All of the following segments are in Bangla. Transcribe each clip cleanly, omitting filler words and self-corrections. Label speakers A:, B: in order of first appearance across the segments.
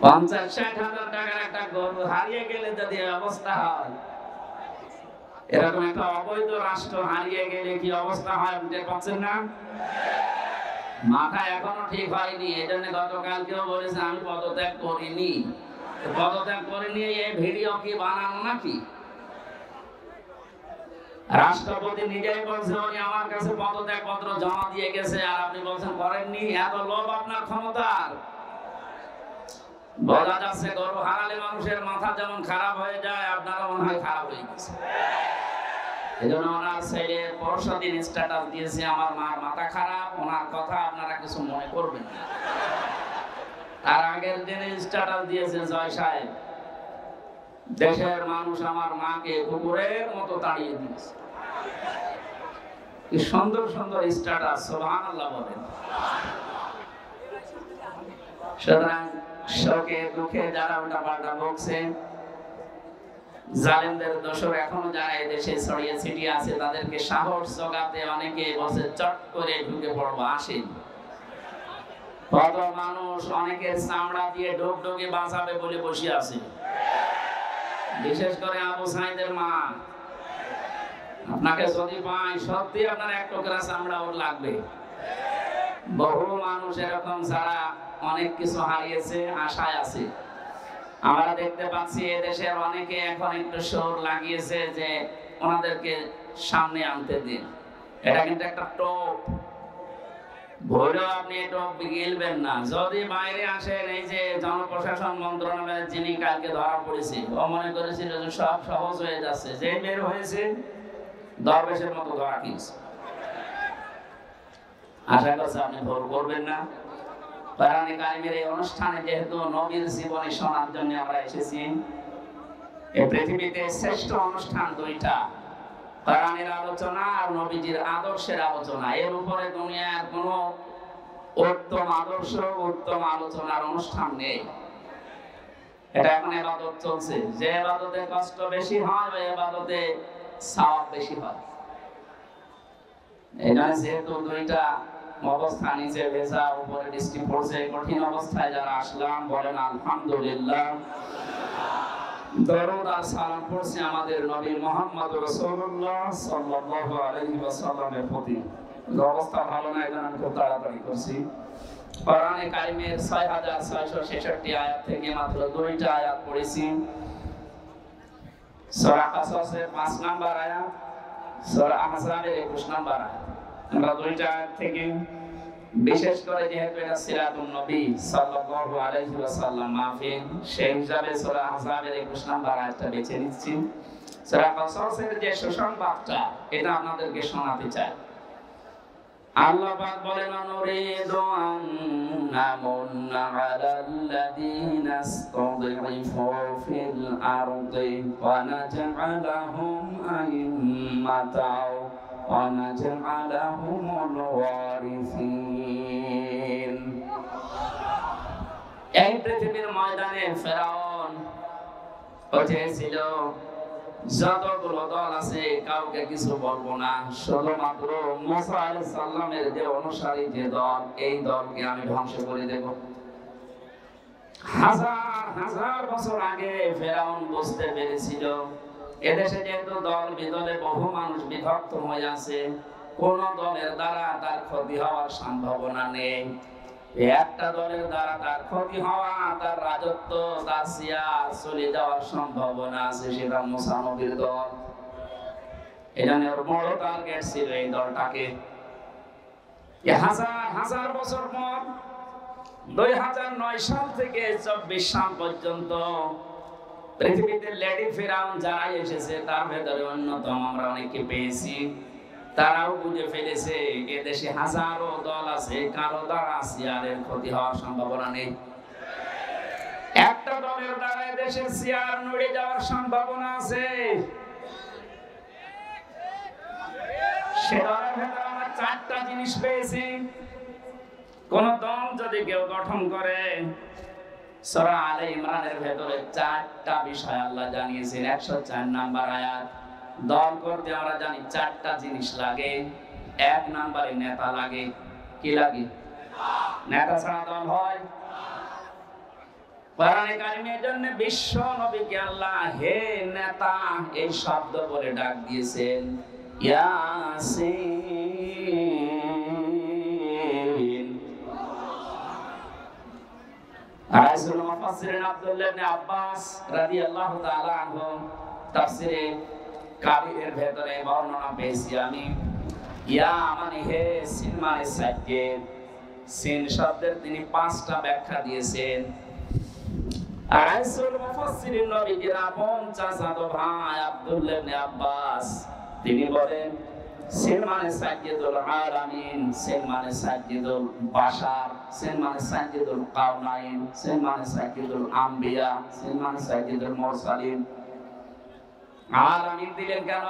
A: 50-60 হাজার টাকার একটা গরু হারিয়ে গেলে যদি অবস্থা হয়, এরকম একটা অবৈধ রাষ্ট্র হারিয়ে গেলে কি অবস্থা হয় আপনি পাচ্ছেন না? মাথা এখনো ঠিক হয়নি। এই জন্য গতকালকেও বলেছে আমি পদত্যাগ করিনি। পদত্যাগ করিনি এই ভিডিও কি বানানো নাকি? রাষ্ট্রপতি নিজেই বলছে উনি আমার কাছে পদত্যাগ পত্র জমা দিয়ে গেছে, আর আপনি বলছেন করেননি। এত লোভ আপনার ক্ষমতার। বোঝা যাচ্ছে গরু হারালে মানুষের মাথা যেমন খারাপ হয়ে যায়, আপনারও মনে হয় খারাপ হয়ে গেছে। এই জন্য ওনার ছেলে পরশুদিন স্ট্যাটাস দিয়েছে আমার মার মাথা খারাপ, ওনার কথা আপনারা কিছু মনে করবেন না। তার আগের দিনে স্ট্যাটাস দিয়েছে জয় সাহেব, দেশের মানুষ আমার মাকে কুকুরের মতো তাড়িয়ে দিয়েছে। কি সুন্দর সুন্দর স্ট্যাটাস, সুবহানাল্লাহ বলেন। সুতরাং শোকে দুঃখে যারা উল্টা পাল্টা বকছে, জালেমদের দোষর এখনো যারা এদেশে ছড়িয়ে ছিটিয়ে আছে, তাদেরকে সাহস জোগাতে অনেকে বসে চট করে ঢুকে পড়বো, আসেন। কত মানুষ অনেকের চামড়া দিয়ে ঢোকঢোকে বাঁচাবে বলে বসে আছে, বিশেষ করে আবু সাইদের মা। আপনাকে যদি পাই সত্যি আপনার এক টুকরা চামড়া ওর লাগবে। বহু মানুষ এরকম যারা অনেক কিছু হারিয়েছে, আশায় আছে। আমরা দেখতে পাচ্ছি এদেশের অনেকে এখন একটু সুর লাগিয়েছে যে ওনাদেরকে সামনে আনতে দিন। এটা কিন্তু একটা টোপ, ভুলেও আপনি টোপ গিলবেন না। যদি বাইরে আসেন, এই যে জনপ্রশাসন মন্ত্রণালয়ের যিনি কালকে ধরা পড়েছে, ও মনে করেছিল যে সব সহজ হয়ে যাচ্ছে, যে বের হয়েছে দরবেশের মতো ধরা খেয়েছে। আশা করছি আপনি ভুল করবেন না। কোরআনে কারিমের এই অনুষ্ঠানে যেহেতু নবীর জীবনী শোনার জন্য আমরা এসেছি, এই পৃথিবীতে শ্রেষ্ঠ অনুষ্ঠান দুইটা, কোরআনের আলোচনা আর নবীজির আদর্শের আলোচনা। এর উপরে দুনিয়ার কোনো উত্তম আদর্শ, উত্তম আলোচনার অনুষ্ঠান নেই। এটা এখন ইবাদত চলছে, যে ইবাদতে কষ্ট বেশি হয় ওই ইবাদতে সওয়াব বেশি হয়। এই জন্য যেহেতু দুইটা অবস্থা, নিচে ভেজা উপরে বৃষ্টি পড়ছে, কঠিন অবস্থায় যারা আসলাম বলেন আলহামদুলিল্লাহ। দরুদ আর সালাম পড়ছি আমাদের নবী মুহাম্মদ রাসূলুল্লাহ সাল্লাল্লাহু আলাইহি ওয়াসাল্লামের প্রতি। অবস্থা ভালো না, এখন আমি খুব তাড়াতাড়ি করছি। কোরআনে কারিমের 6666 আয়াত থেকে মাত্র দুইটা আয়াত পড়েছি। সূরা কাসাসের 5 নাম্বার আয়াত, সূরা আহজাবের 21 নাম্বার আয়াত। আমরা দুইটা আয়াত থেকে, বিশেষ করে যেহেতু এটা সিরাতুন নবী সাল্লাল্লাহু আলাইহি ওয়াসাল্লাম মাহফিল, সেই হিসাবে সূরা আহজাবের 21 নাম্বার আয়াতটা বেছে নিচ্ছি। সূরা কাসাসের যে সুসংবাদটা, এটা আপনাদেরকে শোনাতে চাই। আল্লাহ পাক বলেন, নুরিদু আন নামুন্না আলাল্লাযীনা ইসতাদঈফু ফিল আরদি ওয়া নাজআলাহুম আইম্মাতাও ওয়া নাজআলাহুমুল ওয়ারিসিন। এই পৃথিবীর ময়দানে ফেরাউন উঠেছিল, যতগুলো দল আছে কাউকে কিছু বলবো না, শুধুমাত্র মুসা আলাইহিস সালামের যে অনুসারী যে দল, এই দলকে আমি ধ্বংস করে দেব। হাজার হাজার বছর আগে ফেরাউন বুঝতে পেরেছিল এদেশে যেহেতু দল বিদলে বহু মানুষ বিভক্ত হয়ে আছে, কোন দলের দ্বারা তার ক্ষতি হওয়ার সম্ভাবনা নেই। একটা দলের দ্বারা তার ক্ষতি হওয়া, তার রাজত্ব, তার সিয়ার চলে যাওয়ার সম্ভাবনা আছে, সেটা মুসা নবীর দল। এজন্য ওর বড় টার্গেট ছিল এই দলটাকে। হাজার হাজার বছর পর 2009 সাল থেকে 24 সাল পর্যন্ত পৃথিবীতে লেডি ফিরাউন যারা এসেছে, তার ভেতরে অন্যতম আমরা অনেককে পেয়েছি। তারাও বুঝে ফেলেছে এদেশে হাজারো দল আছে, কারো দ্বারা সিয়ারের ক্ষতি হওয়ার সম্ভাবনা নেই। একটা দলের দ্বারা এদেশের সিয়ার নড়ে যাওয়ার সম্ভাবনা আছে। সে দলের ভেতরে আমরা 4টা জিনিস পেয়েছি। কোন দল যদি কেউ গঠন করে, সূরা আলে ইমরানের ভেতরে 4টা বিষয় আল্লাহ জানিয়েছেন। 104 নাম্বার আয়াত। দল করতে আমরা জানি 4টা জিনিস লাগে। 1 নম্বরে নেতা লাগে। কি লাগে? নেতা ছাড়া দল হয়? কোরআনে কারিমের জন্য বিশ্ব নবীকে আল্লাহ হে নেতা এই শব্দ বলে ডাক দিয়েছেন, ইয়াসিন। রাসূল মুফাসসিরিন আব্দুল্লাহ ইবনে আব্বাস রাদিয়াল্লাহু তাআলা আনহু তাফসীরে কাবীরের ভেতরে বর্ণনা পেয়েছি আমি, ইয়া মানে হে, সিন মানে সাজ্জেদ। সিন শব্দের তিনি 5টা ব্যাখ্যা দিয়েছেন। রাসূল মুফাসসিরিন নবীজির আপন চাচাতো ভাই আব্দুল্লাহ ইবনে আব্বাস তিনি বলেন, সিন মানে সাজ্জেদুল আলামিন, সিন মানে সাজ্জেদুল বাশার, সিন মানে সাজ্জেদুল কাউনাইন, সিন মানে সাজ্জেদুল আম্বিয়া, সিন মানে সাজ্জেদুল মুরসালিন। আলামিন দিলেন কেন?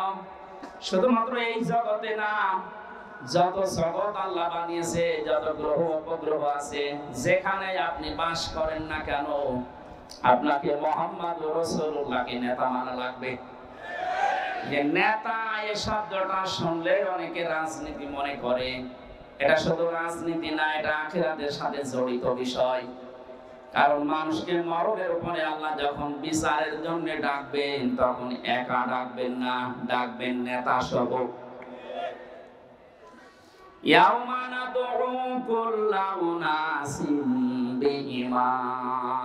A: শুধুমাত্র এই জগতে না, যত জগৎ আল্লাহ বানিয়েছে, যত গ্রহ উপগ্রহ আছে, যেখানে আপনি বাস করেন না কেন, আপনাকে মুহাম্মদ রাসূলুল্লাহকে নেতা মানা লাগবে। যে নেতা এই শব্দটা শুনলে অনেকে রাজনীতি মনে করে। এটা শুধু রাজনীতি না, এটা আখিরাতের সাথে জড়িত বিষয়। কারণ মানুষকে মরণের উপরে আল্লাহ যখন বিচারের জন্য ডাকবেন, তখন একা ডাকবেন না, ডাকবেন নেতা সহ। ইয়াউমা নাদউ কুল্লা উনাসিন বিইমামিহিম।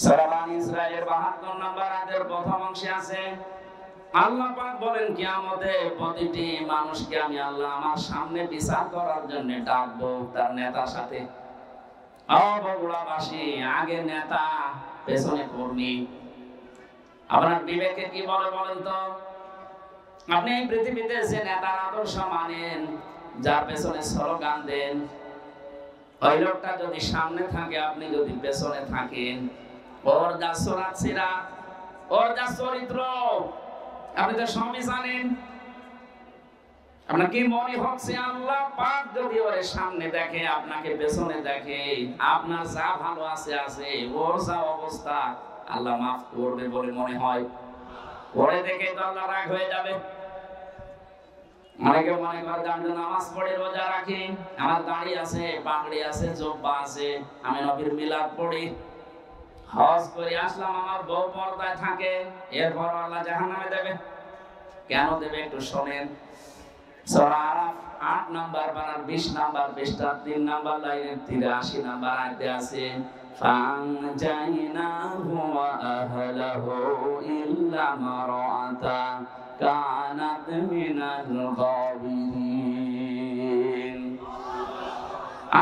A: সূরা বানী ইসরাঈলের ৭২ নম্বর আয়াতের প্রথম অংশে আছে, আল্লাহ পাক বলেন কিয়ামতে প্রতিটি মানুষকে আমি আল্লাহ আমার সামনে বিচার করার জন্য ডাকবো তার নেতার সাথে। বগুড়াবাসী, আগে নেতা পেছনে কর্মী। আপনার বিবেকে কি বলে বলেন তো? আপনি এই পৃথিবীতে যে নেতার আদর্শ মানেন, যার পেছনে স্লোগান দেন, ওই লোকটা যদি সামনে থাকে, আপনি যদি পেছনে থাকেন, ওর যা সুরাত সিরাত, ওর যা চরিত্র আপনি তো সবই জানেন। আপনার কি মনে হচ্ছে আল্লাহ পাক যদি ওর সামনে দেখে, আপনাকে পেছনে দেখে, আপনার যা ভালো আছে আছে, ওর যা অবস্থা আল্লাহ মাফ করবে বলে মনে হয়? ওরে দেখে তো আল্লাহ রাগ হয়ে যাবে। অনেকে মনে করে আমি নামাজ পড়ে রোজা রাখি, আমার দাড়ি আছে, পাগড়ি আছে, জুব্বা আছে, আমি নবীর মিলাদ পড়ি, হজ করে আসলাম, আমার বউ পর্দায় থাকে, এরপর আল্লাহ জাহান্নামে দেবে। কেন দেবে একটু শোনেন। সূরা আরাফ ৮ নম্বর পারার ২০ নম্বর পৃষ্ঠার ৩ নম্বর লাইনের ৮৩ নম্বর আয়াতে আছে, ফাআনজাইনাহু ওয়া আহলাহু ইল্লা মারআতা কানাত মিনাল গাবিরিন।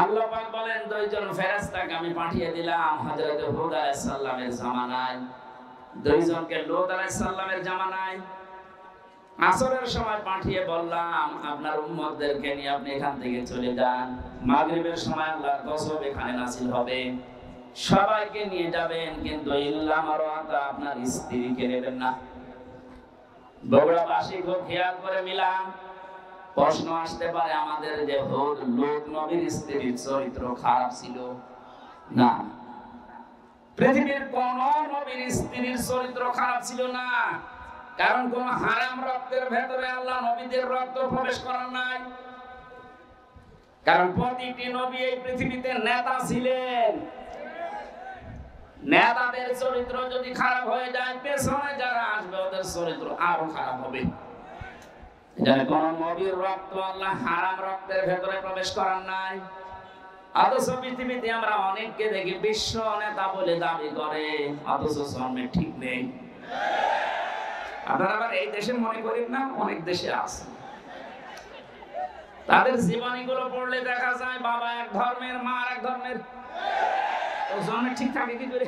A: আল্লাহ পাক বলেন, দুইজন ফেরেশতাকে আমি পাঠিয়ে দিলাম হযরত হুদ আলাইহিস সালামের জামানায়, দুইজনকে লূত আলাইহিস সালামের জামানায় আসরের সময় পাঠিয়ে বললাম আপনার উম্মতদেরকে নিয়ে আপনি এখান থেকে চলে যান। মাগরিবের সময় আল্লাহর গজব এখানে নাযিল হবে, সবাইকে নিয়ে যাবেন, কিন্তু ইল্লা মারওয়াতা আপনার স্ত্রীকে নেবেন না। বগুড়াবাসী খুব খেয়াল করে মিলাম। প্রশ্ন আসতে পারে আমাদের যে হুদ লূত নবীর স্ত্রীর চরিত্র খারাপ ছিল? না, পৃথিবীর কোন নবীর স্ত্রীর চরিত্র খারাপ ছিল না। কারণ কোন হারাম রক্তের ভেতরে আল্লাহ নবীদের রক্ত প্রবেশ করার নাই। কারণ প্রতিটি নবী এই পৃথিবীতে নেতা ছিলেন। নেতাদের চরিত্র যদি খারাপ হয়ে যায়, পেছনে যারা আসবে ওদের চরিত্র আরো খারাপ হবে। এখানে কোন নবীর রক্ত আল্লাহ হারাম রক্তের ভেতরে প্রবেশ করার নাই। অথচ পৃথিবীতে আমরা অনেককে দেখি বিশ্ব নেতা বলে দাবি করে, অথচ জন্মে ঠিক নেই। আপনারা আবার এই দেশে মনে করেন না, অনেক দেশে আছে। তাদের জীবনীগুলো পড়লে দেখা যায় বাবা এক ধর্মের, মা এক ধর্মের, তো জন্মে ঠিক থাকে কি করে?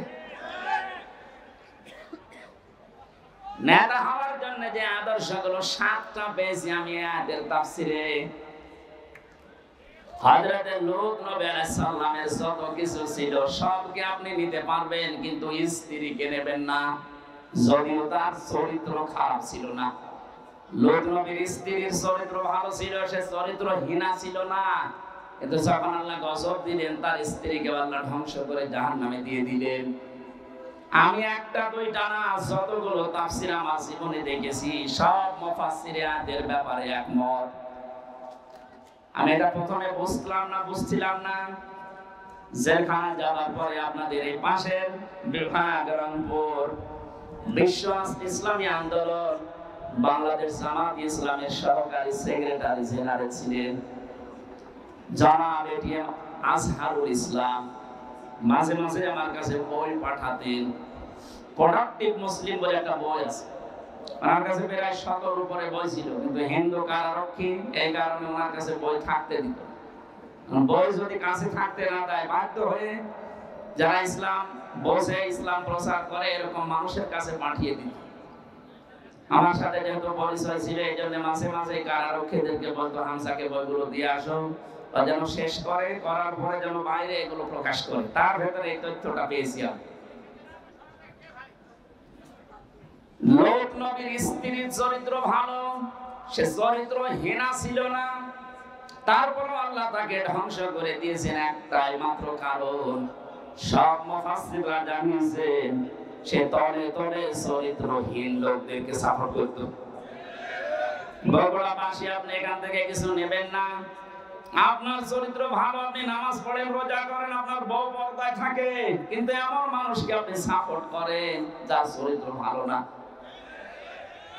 A: নেতা হওয়ার জন্য যে আদর্শগুলো 7টা পেয়েছি আমি আয়াতের তাফসীরে। হযরত লূত নবী আলাইহিস সালামের যত কিছু ছিল সবকে আপনি নিতে পারবেন, কিন্তু স্ত্রীকে নেবেন না, যদিও তার চরিত্র খারাপ ছিল না। লূত নবীর স্ত্রীর চরিত্র ভালো ছিল, সে চরিত্রহীনা ছিল না। কিন্তু যখন আল্লাহ গজব দিলেন, তার স্ত্রীকে আল্লাহ ধ্বংস করে জাহান্নামে দিয়ে দিলেন। আমি একটা দুইটা না, যতগুলো তাফসীর আমার জীবনে দেখেছি, সব মুফাসসিরে আয়াতের ব্যাপারে একমত। আমি এটা প্রথমে বুঝছিলাম না, জেলখানা যাওয়ার পরে আপনাদের এই পাশের বিভাগ রংপুর বিশ্ব ইসলামী আন্দোলন বাংলাদেশ জামাত ইসলামের সহকারী সেক্রেটারি জেনারেল ছিলেন জনাব এটিএম আজহারুল ইসলাম। মাঝে মাঝে আমার কাছে বই পাঠাতেন। প্রোডাক্টিভ মুসলিম বলে একটা বই আছে, আমার কাছে প্রায় ১৭ উপরে বই ছিল, কিন্তু হিন্দু কারারক্ষী এই কারণে ওনার কাছে বই থাকতে দিত। বই যদি কাছে থাকতে না দেয়, বাধ্য হয়ে যারা ইসলাম বসে ইসলাম প্রচার করে এরকম মানুষের কাছে পাঠিয়ে দিত। আমার সাথে যেহেতু পরিচয় ছিল, এই জন্য মাঝে মাঝে কারারক্ষীদেরকে বলতো হামসাকে বইগুলো দিয়ে আসো, যেন শেষ করে, করার পরে যেন বাইরে এগুলো প্রকাশ করে। তার ভেতরে এই তথ্যটা পেয়েছি আমি। লোক নবীর স্ত্রীর চরিত্র ভালো, সে চরিত্র হীনা ছিল না, তারপরও আল্লাহ তাকে ধ্বংস করে দিয়েছেন একটাই মাত্র কারণ। সব মুফাসসিররা জানিয়েছেন সে তলে তলে চরিত্রহীন লোকদেরকে সাপোর্ট করত। বগুড়াবাসী, আপনি এখান থেকে কিছু নেবেন না। আপনার চরিত্র ভালো, আপনি নামাজ পড়েন, রোজা করেন, আপনার বউ পর্দায় থাকে, কিন্তু এমন মানুষকে আপনি সাপোর্ট করেন যার চরিত্র ভালো না।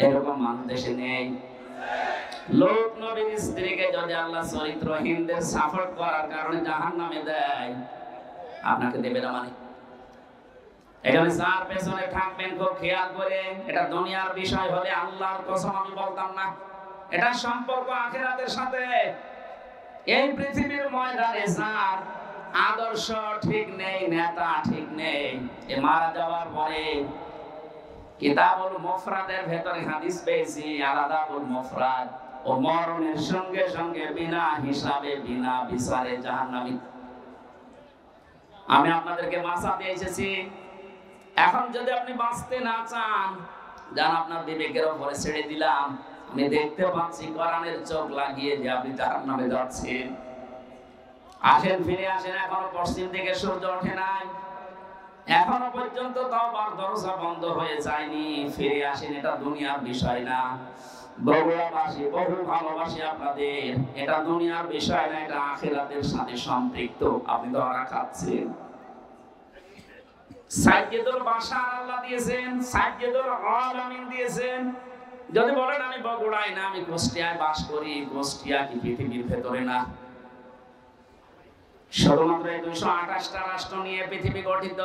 A: এরকম মানুষ দেশে নেই। লোক নবীর স্ত্রীকে যদি আল্লাহ চরিত্রহীনদের সাপোর্ট করার কারণে জাহান্নামে দেয়, আপনাকে দেবে না মানে? এখানে যার পেছনে থাকবেন খুব খেয়াল করে। এটা দুনিয়ার বিষয় হলে আল্লাহর কসম আমি বলতাম না, এটা সম্পর্ক আখিরাতের সাথে। এই পৃথিবীর ময়দানে যার আদর্শ ঠিক নেই, নেতা ঠিক নেই, এ মারা যাওয়ার পরে কিতাবুল মুফরাদের ভেতরে হাদিস পেয়েছি, আলাদাবুল মুফরাদ, ও মরণের সঙ্গে সঙ্গে বিনা হিসাবে বিনা বিচারে জাহান্নামী। আমি আপনাদেরকে বাঁচাতে এসেছি। এখন যদি আপনি বাঁচতে না চান, যান আপনার বিবেকের উপরে ছেড়ে দিলাম। আমি দেখতে পাচ্ছি কোরআনের চোখ লাগিয়ে যে আপনি জাহান্নামে যাচ্ছেন। আসেন, ফিরে আসেন। এখনো পশ্চিম দিকে সূর্য ওঠে নাই, এখনো পর্যন্ত তওবার দরজা বন্ধ হয়ে যায়নি। ফিরে আসেন, এটা দুনিয়ার বিষয় না। বগুড়াবাসী, বহু ভালোবাসি আপনাদের। এটা দুনিয়ার বিষয় না, এটা আখিরাতের সাথে সম্পৃক্ত। আপনি ধরা খাচ্ছেন। সাইয়্যিদুল বাশার আল্লাহ দিয়েছেন, সাইয়্যিদুল আলামিন দিয়েছেন। যদি বলেন আমি বগুড়ায় না, আমি কুষ্টিয়ায় বাস করি, কুষ্টিয়া কি পৃথিবীর ভেতরে না? শুধুমাত্র 228টা রাষ্ট্র নিয়ে পৃথিবী গঠিত।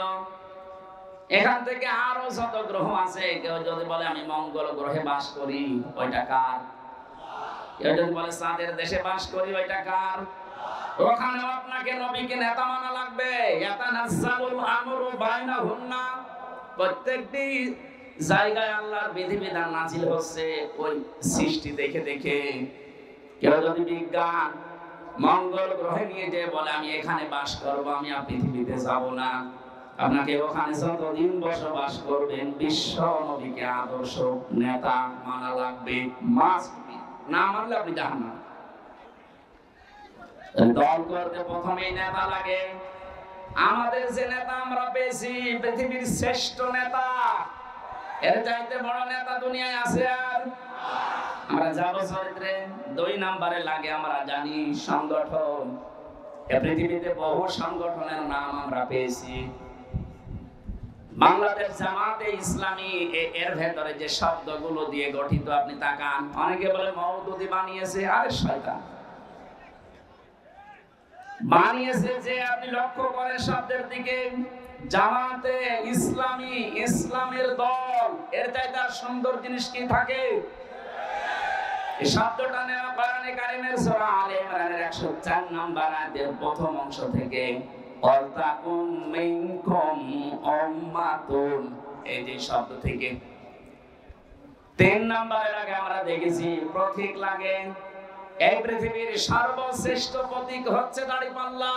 A: এখান থেকে আরো যত গ্রহ আছে, কেউ যদি বলে আমি মঙ্গল গ্রহে বাস করি, ওইটা কার? কেউ যদি বলে চাঁদের দেশে বাস করি, ওইটা কার? ওখানে আপনাকে নবীকে নেতা মানা লাগবে। ইয়াতানাজ্জালুল আমরু বাইনাহুন্না, প্রত্যেকটি জায়গায় আল্লাহর বিধিবিধান নাযিল হচ্ছে ওই সৃষ্টি দেখে দেখে। কেউ যদি বিজ্ঞান মঙ্গল গ্রহে নিয়ে যে বলে আমি এখানে বাস করব, আমি আর পৃথিবীতে যাব না, আপনাকে ওখানে যতদিন বসবাস করবেন বিশ্ব নবীকে আদর্শ নেতা মানা লাগবে, মাস্ট বি। না মানলে আপনি জাহান্নামে। দল করতে প্রথমেই নেতা লাগে। আমাদের যে নেতা আমরা পেয়েছি, পৃথিবীর শ্রেষ্ঠ নেতা, এর চাইতে বড় নেতা দুনিয়ায় আছে আর? আমরা যাব চরিত্রে 2 নম্বরে লাগে। আমরা জানি সংগঠন। পৃথিবীতে বহু সংগঠনের নাম আমরা পেয়েছি। বাংলাদেশ জামাতে ইসলামী এর ভেতরে যে শব্দগুলো দিয়ে গঠিত, আপনি তাকান। অনেকে বলে মওদুদি বানিয়েছে, আরে শয়তান বানিয়েছে। যে আপনি লক্ষ্য করেন শব্দের দিকে, জামাতে ইসলামী, ইসলামের দল, এর চাইতে আর সুন্দর জিনিস কি থাকে? এই শব্দটা নেওয়া কোরআনে কারীমের সূরা আলে ইমরানের 104 নম্বর আয়াতের প্রথম অংশ থেকে। ওয়ালতাকুম মিনকুম উম্মাতুন, এই যে শব্দ থেকে 3 নম্বরের আগে আমরা দেখেছি প্রতীক লাগে। এই পৃথিবীর সর্বশ্রেষ্ঠ প্রতীক হচ্ছে দাড়িপাল্লা।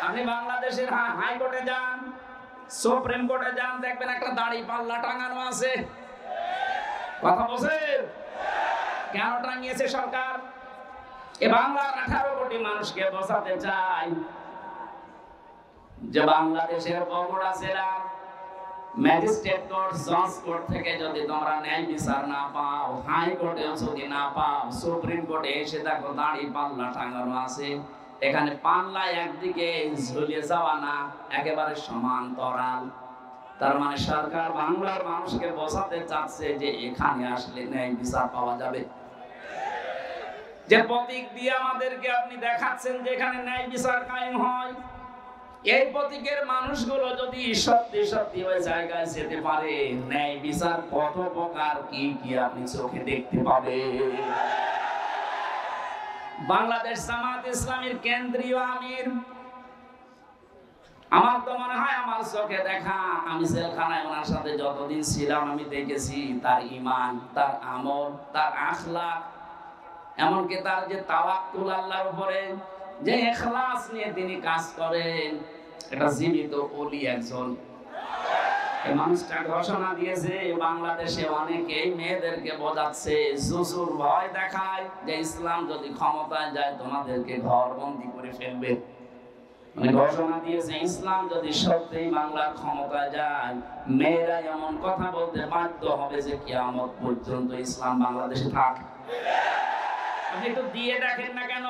A: আপনি বাংলাদেশের হাইকোর্টে যান, সুপ্রিম কোর্টে যান, দেখবেন একটা দাড়িপাল্লা টাঙানো আছে। কথা বলছেন? কেন টাঙিয়েছে সরকার? এ বাংলার 18 কোটি মানুষকে বোঝাতে চাই যে বাংলাদেশের বগুড়া জেলার ম্যাজিস্ট্রেট কোর্ট, জজ কোর্ট থেকে যদি তোমরা ন্যায় বিচার না পাও, হাইকোর্টেও যদি না পাও, সুপ্রিম কোর্টে এসে দেখো দাড়িপাল্লা টাঙানো আছে। এখানে পাল্লা একদিকে ঝুলে যাওয়া না, একেবারে সমান্তরাল। তার মানে সরকার বাংলার মানুষকে বোঝাতে চাচ্ছে যে এখানে আসলে ন্যায় বিচার পাওয়া যাবে। যে প্রতীক দিয়ে আমাদেরকে আপনি দেখাচ্ছেন যে এখানে ন্যায় বিচার কায়েম হয়, এই প্রতীকের মানুষগুলো যদি সত্যি সত্যি ওই জায়গায় যেতে পারে, ন্যায় বিচার কত প্রকার কি কি আপনি চোখে দেখতে পাবেন। বাংলাদেশ জামাত ইসলামীর কেন্দ্রীয় আমির, আমার তো মনে হয় আমার চোখে দেখা, আমি জেলখানায় ওনার সাথে যতদিন ছিলাম আমি দেখেছি তার ঈমান, তার আমল, তার আখলাক, এমনকি তার যে তাওয়াক্কুল আল্লাহর উপরে, যে ইখলাস নিয়ে তিনি কাজ করেন, এটা জীবিত ওলি একজন। এই মানুষটা ঘোষণা দিয়েছে বাংলাদেশে অনেকেই মেয়েদেরকে বোঝাচ্ছে, জুজুর ভয় দেখায় যে ইসলাম যদি ক্ষমতায় যায় তোমাদেরকে ঘরবন্দি করে ফেলবে। মানে ঘোষণা দিয়েছে ইসলাম যদি সত্যিই বাংলার ক্ষমতায় যায়, মেয়েরা এমন কথা বলতে বাধ্য হবে যে কিয়ামত পর্যন্ত ইসলাম বাংলাদেশে থাক। আপনি একটু দিয়ে দেখেন না কেন?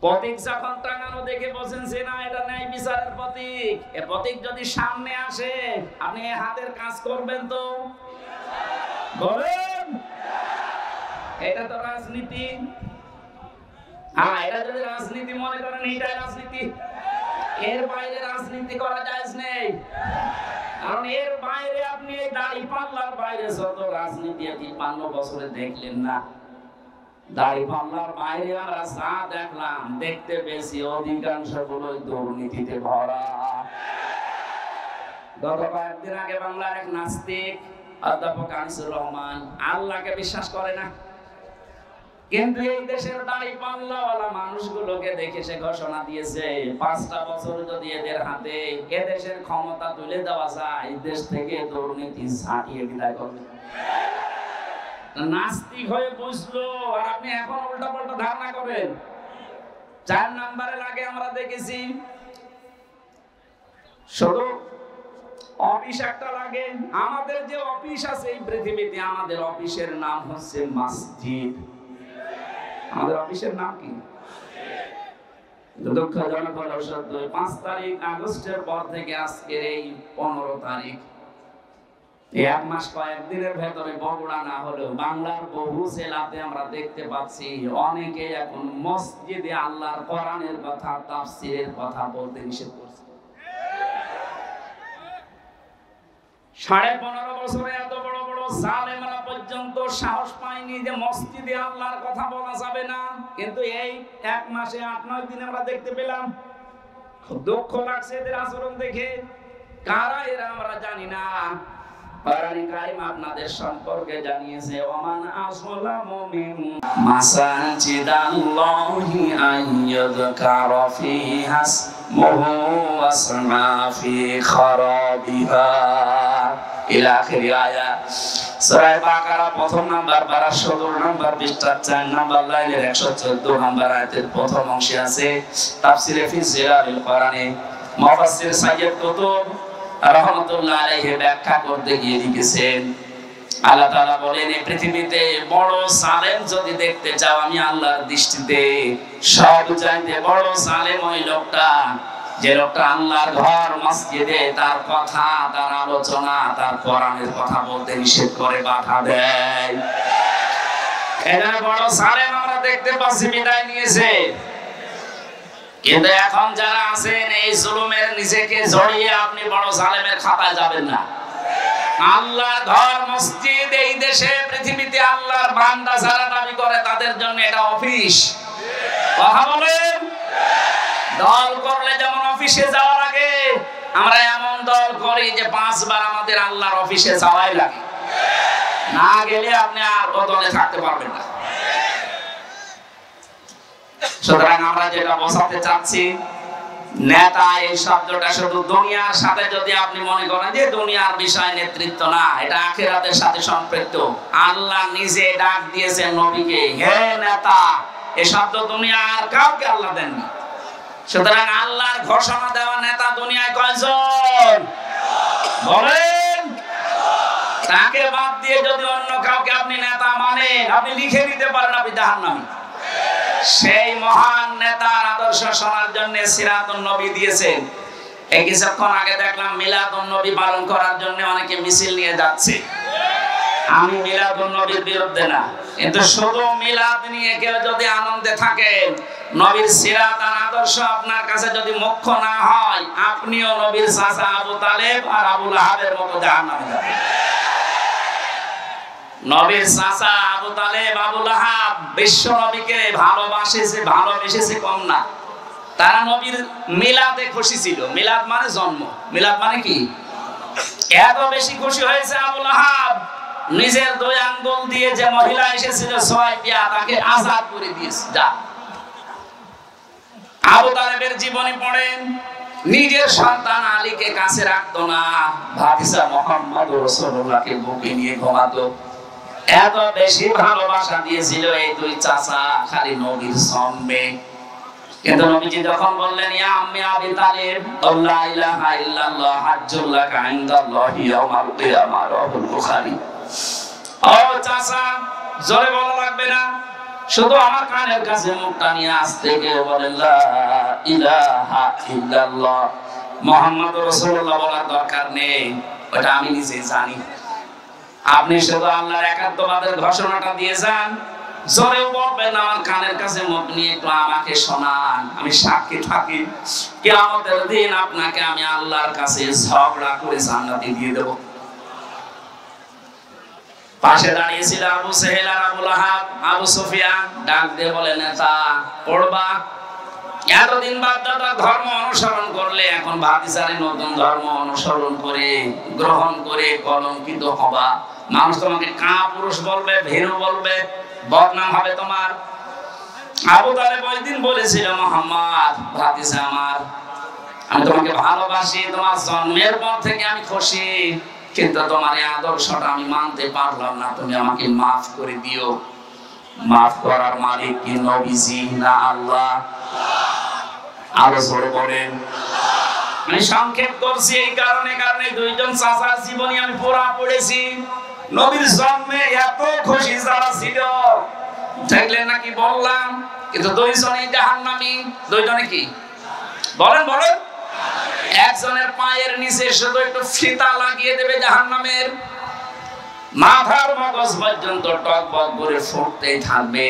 A: প্রতীক যখন টাঙানো দেখে বলছেন যে না এটা ন্যায় বিচারের প্রতীক, এ প্রতীক যদি সামনে আসে আপনি হাতের কাজ করবেন তো? বলেন, এটা তো রাজনীতি। হ্যাঁ, এটা যদি রাজনীতি মনে করেন এটাই রাজনীতি, এর বাইরে রাজনীতি করা যায় নেই। কারণ এর বাইরে আপনি এই দাড়ি পাল্লার বাইরে যত রাজনীতি ৫৫ বছরে দেখলেন না, দাড়ি পাল্লার বাইরে আমরা যা দেখলাম, দেখতে পেয়েছি অধিকাংশ গুলোই দুর্নীতিতে ভরা। গত কয়েকদিন আগে বাংলার এক নাস্তিক অধ্যাপক আনিসুর রহমান আল্লাহকে বিশ্বাস করে না, কিন্তু এই দেশের দাড়ি পাল্লাওয়ালা মানুষগুলোকে দেখে সে ঘোষণা দিয়েছে ৫টা বছর যদি এদের হাতে এদেশের ক্ষমতা তুলে দেওয়া যায়, দেশ থেকে দুর্নীতি ঝাঁটিয়ে বিদায় করবে। নাস্তিক হয়ে বুঝলো, আর আপনি এখন উল্টা পাল্টা ধারণা করেন। ৪ নম্বরে লাগে আমরা দেখেছি শুধু অফিস একটা লাগে। আমাদের যে অফিস আছে এই পৃথিবীতে, আমাদের অফিসের নাম হচ্ছে মসজিদ। আমাদের অফিসের নাম কি? দুঃখজনক হলো সত্য, ৫ তারিখ আগস্টের পর থেকে আজকের এই ১৫ তারিখ, এক মাস কয়েকদিনের ভেতরে বগুড়া না হলেও বাংলার বহু জেলাতে আমরা দেখতে পাচ্ছি অনেকে এখন মসজিদে আল্লাহর কোরআনের কথা, তাফসীরের কথা বলতে নিষেধ করছে। ১৫.৫ বছরে এত বড় বড় জালেমরা পর্যন্ত সাহস পায়নি যে মসজিদে আল্লাহর কথা বলা যাবে না, কিন্তু এই এক মাসে ৮-৯ দিন আমরা দেখতে পেলাম। খুব দুঃখ লাগছে এদের আচরণ দেখে। কারা এরা আমরা জানি না। কোরআন কারীম আপনাদের সম্পর্কে জানিয়েছে, ওমান আসলামু মিন মাসাজিদাল্লাহি আইয়াযকারা ফিহা ইসমুহু ওয়াসমা ফি খারাবিহা ইলা আখির আয়াত। সূরা বাকারা ১ম নাম্বার পারা ১৭ নাম্বার পৃষ্ঠা ৪ নাম্বার লাইনের ১১৪ নাম্বার আয়াতের প্রথম অংশে আছে তাফসীরে ফি জিলালিল কোরআনে মুফাসসির সাইয়্যিদ কুতুব রাহমাতুল্লাহ আলাইহি ব্যাখ্যা করতে গিয়ে লিখেছেন, আল্লাহ তাআলা বলেন এই পৃথিবীতে বড় জালেম যদি দেখতে চাও, আমি আল্লাহর দৃষ্টিতে সবচাইতে বড় জালেম ওই লোকটা যে লোকটা আল্লাহর ঘর মসজিদে তার কথা, তার আলোচনা, তার কোরআনের কথা বলতে নিষেধ করে, বাধা দেয়। এটা বড় জালেম আমরা দেখতে পাচ্ছি বিদায় নিয়েছে। কিন্তু এখন যারা আছেন এই জুলুমের নিজেকে জড়িয়ে আপনি বড় জালেমের খাতায় যাবেন না। আল্লাহর ঘর মসজিদ এই দেশে পৃথিবীতে আল্লাহর বান্দা যারা দাবি করে তাদের জন্য এটা অফিস। কথা বলেন, দল করলে যেমন অফিসে যাওয়ার আগে আমরা এমন দল করি যে 5 বার আমাদের আল্লাহর অফিসে যাওয়াই লাগে, না গেলে আপনি আর ও দলে থাকতে পারবেন না। সুতরাং আমরা যেটা বোঝাতে চাচ্ছি, নেতা এই শব্দটা শুধু দুনিয়ার সাথে যদি আপনি মনে করেন যে দুনিয়ার বিষয় নেতৃত্ব না, এটা আখিরাতের সাথে সম্পৃক্ত। আল্লাহ নিজে ডাক দিয়েছেন নবীকে, হে নেতা। এই শব্দ দুনিয়ার কাউকে আল্লাহ দেননি। সুতরাং আল্লাহর ঘোষণা দেওয়া নেতা দুনিয়ায় কয়জন বলেন? তাকে বাদ দিয়ে যদি অন্য কাউকে আপনি নেতা মানেন, আপনি লিখে নিতে পারেন আপনি জাহান্নামী। সেই মহান নেতার আদর্শ শোনার জন্য সিরাতুন নবী দিয়েছেন। এই কিছুক্ষণ আগে দেখলাম মিলাদুন নবী পালন করার জন্য অনেকে মিছিল নিয়ে যাচ্ছে। আমি মিলাদুন নবীর বিরুদ্ধে না, কিন্তু শুধু মিলাদ নিয়ে কেউ যদি আনন্দে থাকেন, নবীর সিরাত আর আদর্শ আপনার কাছে যদি মুখ্য না হয়, আপনিও নবীর চাচা আবু তালেব আর আবু লাহাবের মতো জাহান্নামে যাবেন। নবীর চাচা আবু তালেব আবু লাহাব বিশ্ব নবীকে ভালোবেসেছে কম না। তারা নবীর মিলাদে খুশি ছিল। মিলাদ মানে জন্ম, মিলাদ মানে কি? এত বেশি খুশি হয়েছে আবু লাহাব, নিজের 2 আঙ্গুল দিয়ে যে মহিলা এসেছিল সুয়াইবিয়া, তাকে আযাদ করে দিয়েছে। যা আবু তালেবের জীবনী পড়েন, নিজের সন্তান আলীকে কাছে রাখতো না, ভাতিজা মুহাম্মদ রাসূলুল্লাহকে বুকে নিয়ে ঘুমাতো। এত বেশি ভালোবাসা দিয়েছিল এই 2 চাচা খালি নবীর জন্মে। কিন্তু নবীজি যখন বললেন ইয়া আম্মি আবি তালিব লা ইলাহা ইল্লাল্লাহ হাজ্জুল লাকা ইনদাল্লাহি ইয়াউমাল কিয়ামাহ, রাহুল বুখারী। ও চাচা, জোরে বলা লাগবে না, শুধু আমার কানের কাছে মুখটা নিয়ে আস্তে গিয়ে বলেন লা ইলাহা ইল্লাল্লাহ, মুহাম্মাদুর রাসূলুল্লাহ বলার দরকার নেই, ওটা আমি নিজে জানি। আপনি শুধু আল্লাহর একাত্মবাদের ঘোষণাটা দিয়ে যান, জোরেও বলবেন আমার কানের কাছে মুখ নিয়ে একটু আমাকে শোনান, আমি সাক্ষী থাকি কিয়ামতের দিন আপনাকে আমি আল্লাহর কাছে ঝগড়া করে জান্নাতে দিয়ে দেব। পাশে দাঁড়িয়েছিল আবু সেহেল আর আবু লাহাব। আবু সুফিয়ান ডাক দিয়ে বলে নেতা পড়বা, এতদিন বাপদাদা ধর্ম অনুসরণ করলে এখন ভাতিজারে নতুন ধর্ম অনুসরণ করে গ্রহণ করে কলঙ্কিত হবা। মানুষ তোমাকে কাপুরুষ বলবে, ভীরু বলবে, বদনাম হবে তোমার। আবু তালেব ওই দিন বলেছিল মুহাম্মদ ভাতিজা আমার, আমি তোমাকে ভালোবাসি, তোমার জন্মের পর থেকে আমি খুশি, কিন্তু তোমার এই আদর্শটা আমি মানতে পারলাম না, তুমি আমাকে মাফ করে দিও। মাফ করার মালিক কি নবীজি না আল্লাহ? আরো জোরে বলেন। আমি সংক্ষেপ করছি এই কারণে 2জন চাচার জীবনী আমি পুরা পড়েছি। নবীর জন্মে এত খুশি যারা ছিল দেখলে নাকি বললাম, কিন্তু 2জনই জাহান্নামী। 2জনে কি বলেন? একজনের পায়ের নিচে শুধু একটু ফিতা লাগিয়ে দেবে জাহান্নামের, মাথার মগজ পর্যন্ত টকবক করে ফুটতেই থাকবে।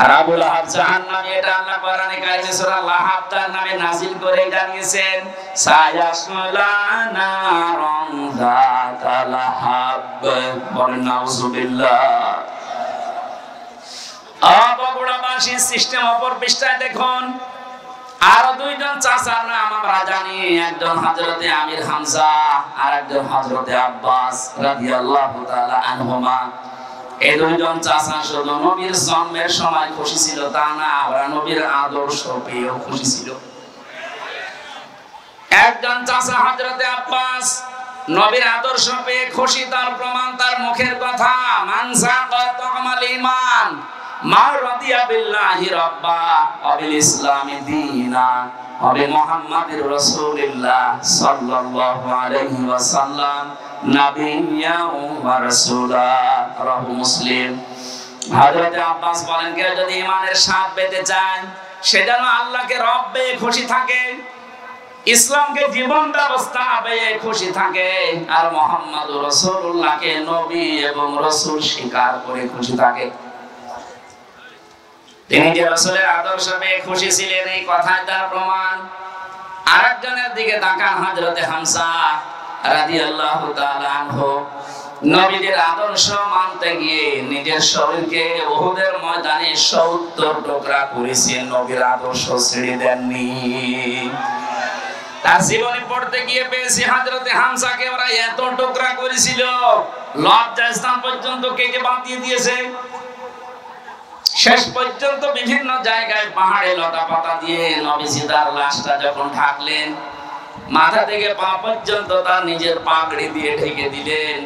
A: আর আবু লাহাব জাহান্নামী, এটা আল্লাহ কোরআনে কারিমে সূরা লাহাব তার নামে নাযিল করে জানিয়েছেন, সায়াসলা নারন যাতা লাহাব। বলেন নাউযুবিল্লাহ। বগুড়াবাসী সিস্টেম অপর পৃষ্ঠায় দেখুন, আরো 2জন চাচার নাম আমরা জানি, একজন হযরতে আমির হামজা আর একজন হযরতে আব্বাস রাদিয়াল্লাহু তাআলা আনহুমা। এই 2জন চাচা শুধু নবীর জন্মের সময় খুশি ছিল তা না, ওরা নবীর আদর্শ পেয়েও খুশি ছিল। একজন চাচা হযরতে আব্বাস নবীর আদর্শ পেয়ে খুশি, তার প্রমাণ তার মুখের কথা, মান যাকা তা'মাল ঈমান মা রাদিয়া বিল্লাহি রাব্বা ওয়া বিল ইসলামি দীনা ওয়া বি মুহাম্মাদির রাসূলিল্লাহ সাল্লাল্লাহু আলাইহি ওয়াসাল্লাম নাবিয়্যা ওয়া রাসূলা। রাহু মুসলিম। হযরত আব্বাস বলেন, কেউ যদি ঈমানের স্বাদ পেতে চায়, সে যেন আল্লাহকে রব পেয়ে খুশি থাকে, ইসলামকে জীবন ব্যবস্থা পেয়ে খুশি থাকে, আর মুহাম্মাদুর রাসূলুল্লাহকে নবী এবং রাসূল স্বীকার করে খুশি থাকে। তিনি যে রাসূলের আদর্শ পেয়ে খুশি ছিলেন, এই কথাই তার প্রমাণ। আরেকজনের দিকে তাকান, হযরতে হামজা রাদিয়াল্লাহু তাআলা আনহু। নবীদের আদর্শ মানতে গিয়ে নিজের শরীরকে উহুদের ময়দানে 70 টুকরা করেছেন, নবীর আদর্শ ছেড়ে দেননি। তার জীবনী পড়তে গিয়ে পেয়েছি হযরতে হামজাকে ওরা এত টুকরা করেছিল, লজ্জাস্থান পর্যন্ত কেটে বাঁধিয়ে দিয়েছে। শেষ পর্যন্ত বিভিন্ন জায়গায় পাহাড়ে লতা পাতা দিয়ে নবীজি তার লাশটা যখন ঢাকলেন, মাথা থেকে পা পর্যন্ত তার নিজের পাগড়ি দিয়ে ঢেকে দিলেন,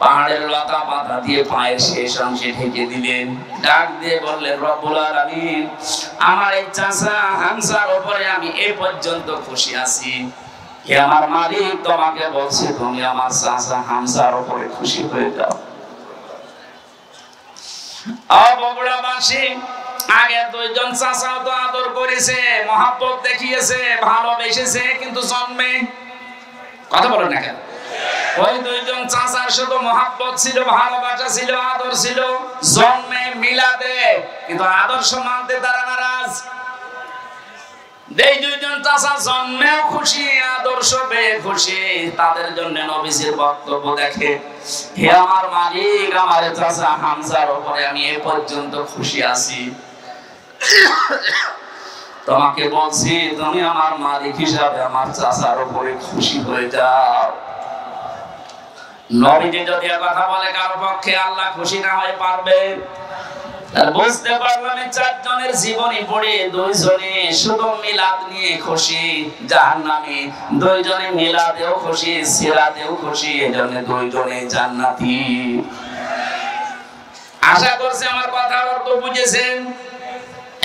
A: পাহাড়ের লতা পাতা দিয়ে পায়ের শেষ অংশে ঢেকে দিলেন, ডাক দিয়ে বললেন, রব্বুল আলামিন, আমার এই চাচা হামজার উপরে আমি এ পর্যন্ত খুশি আছি, হে আমার মালিক, তোমাকে বলছি তুমি আমার চাচা হামজার উপরে খুশি হয়ে যাও। বগুড়াবাসী আগে দুইজন চাচাও তো আদর করেছে, মহব্বত দেখিয়েছে, ভালোবেসেছে, কিন্তু জন্মে কথা বলেন না কেন? ওই দুইজন চাচার শুধু মহব্বত ছিল, ভালোবাসা ছিল, আদর ছিল, জন্মে মিলাদে কিন্তু আদর্শ মানতে তারা নারাজ। এই দুইজন চাচা জন্মেও খুশি, আদর্শ পেয়ে খুশি, তাদের জন্য নবীজির বক্তব্য দেখে, হে আমার মালিক, আমার চাচা হামজার উপরে আমি এ পর্যন্ত খুশি আছি, তোমাকে বলছি তুমি আমার মালিক হিসাবে আমার চাচার উপরে খুশি হয়ে যাও। নবীজি যদি কথা বলে কারো পক্ষে আল্লাহ খুশি না হয়ে পারবে? বুঝতে পারলাম চারজনের জীবনী পড়ে দুইজনে শুধু মিলাদ নিয়ে খুশি, জাহান্নামী দুইজনে মিলাদেও খুশি, সিরাতেও খুশি, এজন্য দুইজনে জান্নাতি। আশা করছি আমার কথা অর্থ বুঝেছেন।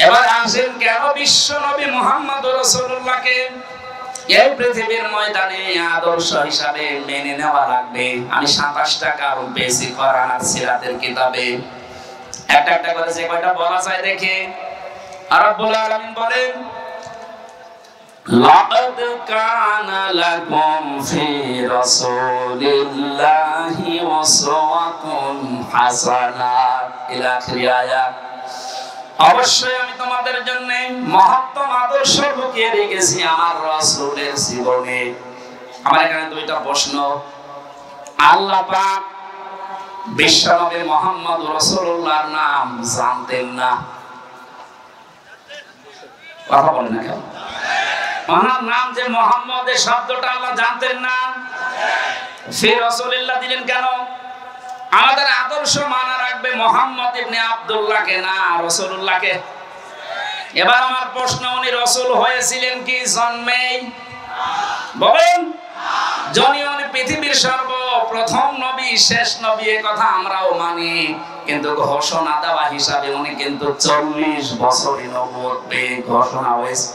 A: এবার আসেন কেন বিশ্ব নবী মুহাম্মদ রাসূলুল্লাহকে এই পৃথিবীর ময়দানে আদর্শ হিসাবে মেনে নেওয়া লাগবে। আমি 27টা কারণ পেয়েছি কোরআন আর সিরাতের কিতাবে, একটা একটা করে যে কয়টা বলা যায় দেখে। রব্বুল আলামিন বলেন, লাকাদ কানা লাকুম ফি রাসূলিল্লাহি উসওয়াতুন হাসানাহ ইলা আখির আয়াত। অবশ্যই আমি তোমাদের জন্য মহত্তম আদর্শ লুকিয়ে রেখেছি আমার রাসূলের জীবনে। আমার এখানে দুইটা প্রশ্ন। আল্লাহ পাক বিশ্বনবী মুহাম্মদ রাসূলুল্লাহর নাম জানতেন না? কথা বলেন না কেন? ওনার নাম যে মুহাম্মদ, এই শব্দটা আল্লাহ জানতেন না? ফি রাসূলুল্লাহ দিলেন কেন? আমাদের আদর্শ মানা রাখবে মুহাম্মদ ইবনে আব্দুল্লাহকে না রাসূলুল্লাহকে। এবার আমার প্রশ্ন, উনি রাসূল হয়েছিলেন কি জন্মেই? বলেন। যিনি উনি পৃথিবীর সর্বপ্রথম নবী, শেষ নবী, এই কথা আমরাও মানি, কিন্তু ঘোষণা দেওয়া হিসাবে উনি কিন্তু 40 বছরই নবুয়ত পেয়ে ঘোষণা হয়েছে।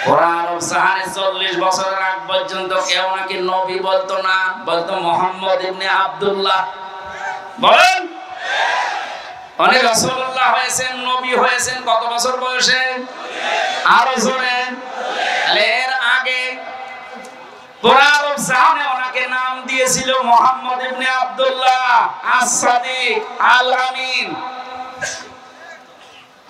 A: কোরআন সাহারে 40 বছরের আগ পর্যন্ত কেউ নাকি নবী বলতো না, বলতো মুহাম্মদ ইবনে আব্দুল্লাহ। বলেন। উনি রাসূলুল্লাহ হয়েছেন, নবী হয়েছেন কত বছর বয়সে? আরো জোরে। এর আগে কোরআন সাহারে ওনাকে নাম দিয়েছিল মুহাম্মদ ইবনে আব্দুল্লাহ আস-সাদিক আল-আমিন।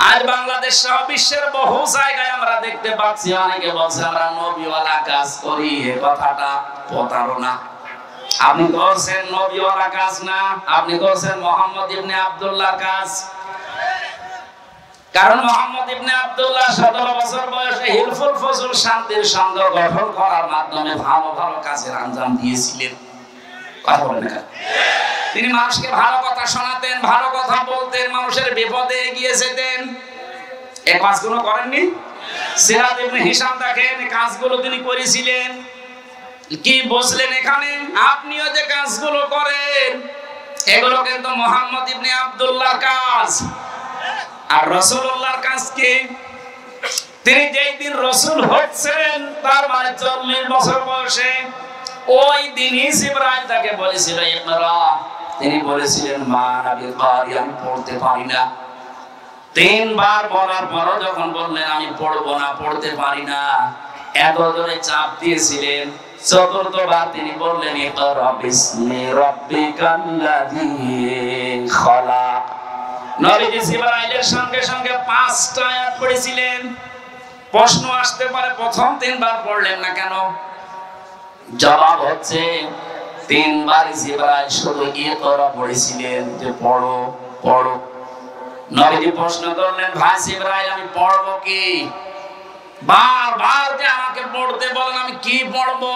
A: আজ বাংলাদেশ সহ বিশ্বের বহু জায়গায় আমরা দেখতে পাচ্ছি অনেকে বলছে আমরা নবীওয়ালা কাজ করি, এই কথাটা প্রতারণা। আপনি করছেন নবীওয়ালা কাজ না, আপনি করছেন মুহাম্মদ ইবনে আব্দুল্লাহর কাজ। কারণ মুহাম্মদ ইবনে আব্দুল্লাহ 17 বছর বয়সে হিলফুল ফজল শান্তির সংঘ গঠন করার মাধ্যমে ভালো ভালো কাজের আঞ্জাম দিয়েছিলেন। কথা বলেন না? তিনি মানুষকে ভালো কথা শোনাতেন, ভালো কথা বলতেন, মানুষের বিপদে এগিয়ে যেতেন। এই কাজগুলো করেননি? সিরাত ইবনে হিশাম দেখেন কাজগুলো তিনি করেছিলেন। কি বুঝলেন এখানে? আপনিও যে কাজগুলো করেন এগুলো কিন্তু মুহাম্মদ ইবনে আব্দুল্লাহর কাজ। আর রাসূলুল্লাহর কাজ কি? তিনি যেই দিন রাসূল হচ্ছেন তার মানে 40 বছর বয়সে, ওই দিনই জিবরাইল তাকে বলেছিল ইকরা। তিনি বলেছিলেন মা নাবি কারি, আমি পড়তে পারি না। 3 বার বলার পরও যখন বললেন আমি পড়বো না, পড়তে পারি না, এত জোরে চাপ দিয়েছিলেন, 4th বার তিনি বললেন ইকরা বিসমি রাব্বিকাল্লাযী খালাক। নবীজি জিবরাইলের সঙ্গে সঙ্গে 5টা আয়াত পড়েছিলেন। প্রশ্ন আসতে পারে প্রথম 3 বার পড়লেন না কেন? জবাব হচ্ছে 3 বার জিবরাইল শুধু ইকরা পড়েছিলেন, যে পড়ো পড়ো। নবীজি প্রশ্ন করলেন ভাই জিবরাইল আমি পড়বো কি? বারবার যে আমাকে পড়তে বলেন, আমি কি পড়বো?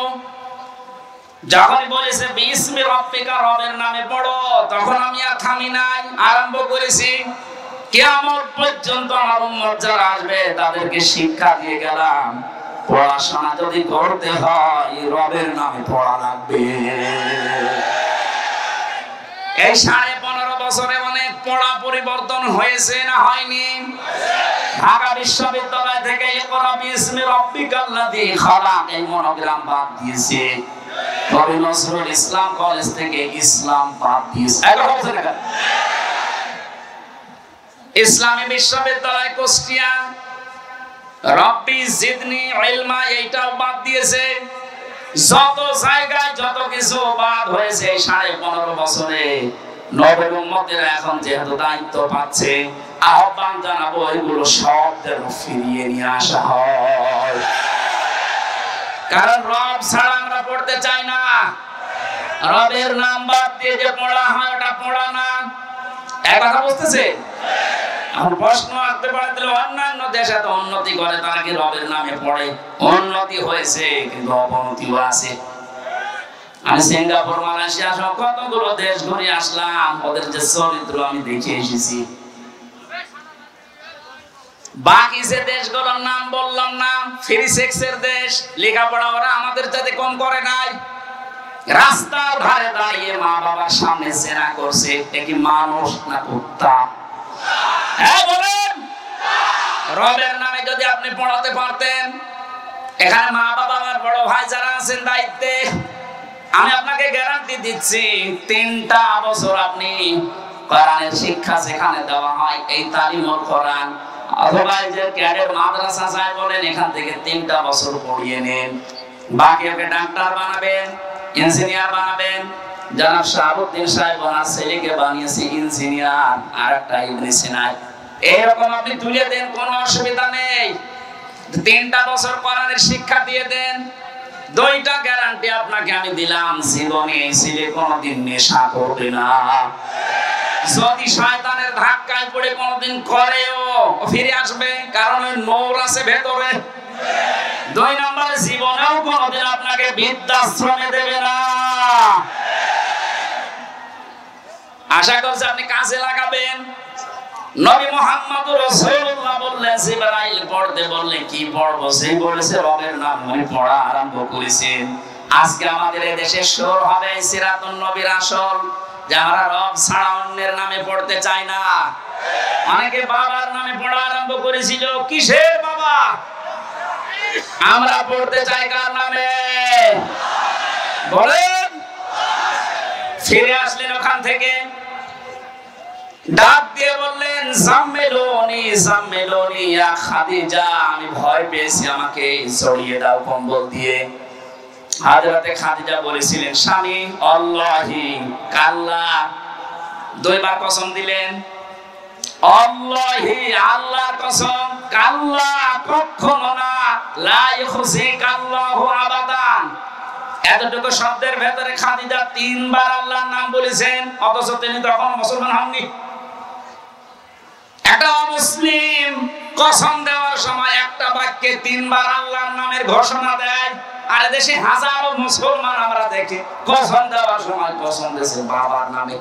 A: যখন বলেছে বিসমি রাব্বিকা, রবের নামে পড়ো, তখন আমি আর থামি নাই, আরম্ভ করেছি। কিয়ামত পর্যন্ত আমার উম্মত যারা আসবে তাদেরকে শিক্ষা দিয়ে গেলাম, পড়াশোনা যদি করতে হয় রবের নামে পড়া লাগবে। এই 15.5 বছরে অনেক পড়া পরিবর্তন হয়েছে না হয়নি? ঢাকা বিশ্ববিদ্যালয় থেকে ইকরা বিসমি রাব্বিকাল্লাযী খালাক এই মনোগ্রাম বাদ দিয়েছে। কবি নজরুল,
B: น নজরুল
A: สรุ
B: ইসলাম
A: ল
B: কলেজ থেকে ইসলাম বাদ দিয়েছে।
A: ইসলাম বাদ দিয়েছে।
B: 100%
A: এটা ইসলামী বিশ্ববিদ্যালয় কুষ্টিয়া রব্বি জিদনি ইলমা এইটাও বাদ দিয়েছে। যত জায়গায় যত কিছু বাদ হয়েছে 15.5 বছরে নবীর উম্মতেরা এখন যেহেতু দায়িত্ব পাচ্ছে, আহ্বান জানাবো এগুলো সব যেন ফিরিয়ে নিয়ে আসা হয়। কারণ রব ছাড়া আমরা পড়তে চাই না। রবের নাম বাদ দিয়ে যে পড়া হয় ওটা পড়া না। এক কথা বুঝতেছে? এখন প্রশ্ন আসতে পারে, অন্যান্য দেশে তো উন্নতি করে, তারা কি রবের নামে পড়ে? উন্নতি হয়েছে কিন্তু অবনতিও আছে। আমি সিঙ্গাপুর, মালয়েশিয়া সব কতগুলো দেশ ঘুরে আসলাম, ওদের যে চরিত্র আমি দেখে এসেছি। বাকি যে দেশগুলোর নাম বললাম না, ফ্রি সেক্সের দেশ, লেখাপড়া ওরা আমাদের যাতে কম করে নাই। রাস্তার ধারে দাঁড়িয়ে মা বাবার সামনে জেনা করছে, এ কি মানুষ না কুত্তা? হ্যাঁ বলেন। রবের নামে যদি আপনি পড়াতে পারতেন, এখানে মা বাবা আর বড় ভাই যারা আছেন দায়িত্বে, আমি আপনাকে গ্যারান্টি দিচ্ছি 3টা বছর আপনি কোরআনের শিক্ষা যেখানে দেওয়া হয়, এই তালিমুল কোরআন অথবা যে ক্যাডেট মাদ্রাসা যায় বলেন, এখান থেকে 3টা বছর পড়িয়ে নেন। বাকি ওকে ডাক্তার বানাবেন, ইঞ্জিনিয়ার বানাবেন। জনাব শাহাবুদ্দিন সাহেব ওনার ছেলেকে বানিয়েছে ইঞ্জিনিয়ার, আর একটা ইবনে সিনা। এরকম আপনি তুলে দেন, কোনো অসুবিধা নেই। 3টা বছর কোরআনের শিক্ষা দিয়ে দেন, 2টা গ্যারান্টি আপনাকে আমি দিলাম, জীবনে এই ছেলে কোনোদিন নেশা করবে না। যদি শয়তানের ধাক্কায় পড়ে কোনোদিন করেও, ফিরে আসবে, কারণ ওই নূর আছে ভেতরে। 2 নম্বরে জীবনেও কোনোদিন আপনাকে বৃদ্ধাশ্রমে দেবে না। আশা করছি আপনি কাজে লাগাবেন। নবী মুহাম্মদুর রাসূলুল্লাহ বললেন, জিবরাইল পড়তে বললে কি পড়বো? সে বলেছে রবের নাম আমি পড়া আরম্ভ করেছেন। আজকে আমাদের এই দেশে শুরু হবে সিরাতুন নবীর আসল, যে আমরা রব ছাড়া অন্যের নামে পড়তে চাই না। অনেকে বাবার নামে পড়া আরম্ভ করেছিল। কিসের বাবা? আমরা পড়তে চাই কার নামে? বলেন। ফিরে আসলেন ওখান থেকে, ডাক দিয়ে বললেন, জাম্মেলুনি জাম্মেলুনি ইয়া খাদিজা, আমি ভয় পেয়েছি, আমাকে জড়িয়ে দাও কম্বল দিয়ে। হযরতে খাদিজা বলেছিলেন, স্বামী আল্লাহি কাল্লা, 2 বার কসম দিলেন, আল্লাহি আল্লাহর কসম, কাল্লা কখনো না, লা ইখজিকাল্লাহু আবাদান। এতটুকু শব্দের ভেতরে খাদিজা 3 বার আল্লাহর নাম বলেছেন, অথচ তিনি তখন মুসলমান হননি। একটা মুসলিম কসম দেওয়ার সময় একটা বাক্যে 3 বার আল্লাহর নামের ঘোষণা দেয়। আর দেশে হাজারো মুসলমান আমরা দেখি কসম দেওয়ার সময় কসম দিয়েছে বাবার নামে।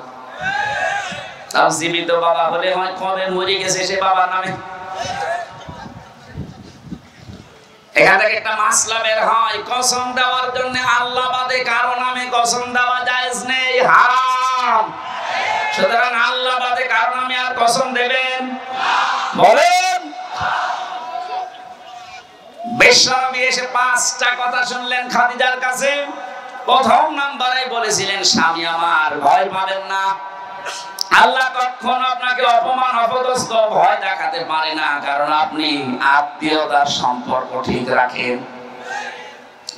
A: তাও জীবিত বাবা হলে হয়, কবে মরে গেছে সে বাবার নামে। এখান থেকে একটা মাসলা বের হয়, কসম দেওয়ার জন্য আল্লাহ বাদে কারো নামে কসম দেওয়া জায়েজ নেই, হারাম। সুতরাং আল্লাহ বাদে কারো নামে আর কসম দেবেন বলেন। বিশ্বনবী এসে 5টা কথা শুনলেন খাদিজার কাছে। প্রথম নাম্বারে বলেছিলেন, স্বামী আমার ভয় পাবেন না, আল্লাহ কখনো আপনাকে অপমান অপদস্থ ভয় দেখাতে পারে না, কারণ আপনি আত্মীয়তার সম্পর্ক ঠিক রাখেন।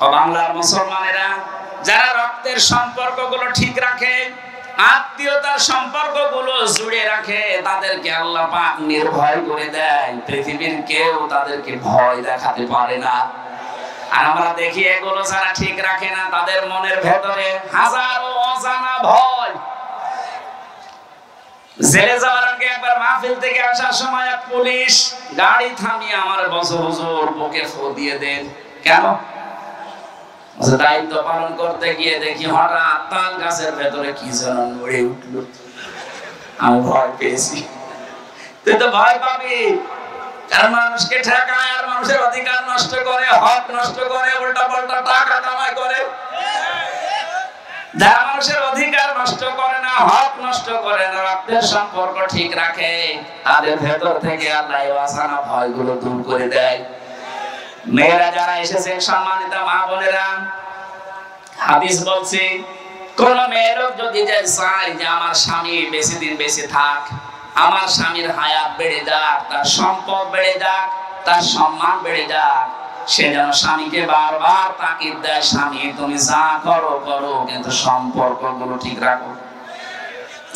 A: ও বাংলার মুসলমানেরা, যারা রক্তের সম্পর্কগুলো ঠিক রাখে, আত্মীয়তার সম্পর্কগুলো জুড়ে রাখে, তাদেরকে আল্লাহ পাক নির্ভয় করে দেয়। পৃথিবীর কেউ তাদেরকে ভয় দেখাতে পারে না। আর আমরা দেখি এগুলো যারা ঠিক রাখে না, তাদের মনের ভেতরে হাজারো অজানা ভয়। জেলে যাওয়ার আগে একবার মাহফিল থেকে আসার সময় এক পুলিশ গাড়ি থামিয়ে আমার বছর হুজুর বুকে ফু দিয়ে দেন। কেন? দায়িত্ব পালন করতে গিয়ে দেখি হঠাৎ তাল গাছের ভেতরে কি যেন নড়ে উঠলো। আমি ভয় পেয়েছি। তুই তো ভয় পাবি, কারণ মানুষকে ঠেকায় আর মানুষের অধিকার নষ্ট করে, হক নষ্ট করে, উল্টা পাল্টা টাকা কামাই করে। যারা মানুষের অধিকার নষ্ট করে না, হক নষ্ট করে না, রক্তের সম্পর্ক ঠিক রাখে, তাদের ভেতর থেকে আল্লাহ ওয়াসানা ভয়গুলো দূর করে দেয়। মেয়েরা যারা এসেছে, সম্মানিত মা বোনেরা, হাদিস বলছে, কোন মেয়ের যদি চায় যে আমার স্বামী বেশি দিন বেশি থাক, আমার স্বামীর হায়াত বেড়ে যাক, তার সম্পদ বেড়ে যাক, তার সম্মান বেড়ে যাক, সে যেন স্বামীকে বারবার তাকিদ দেয়, স্বামী তুমি যা করো করো, কিন্তু সম্পর্কগুলো ঠিক রাখো।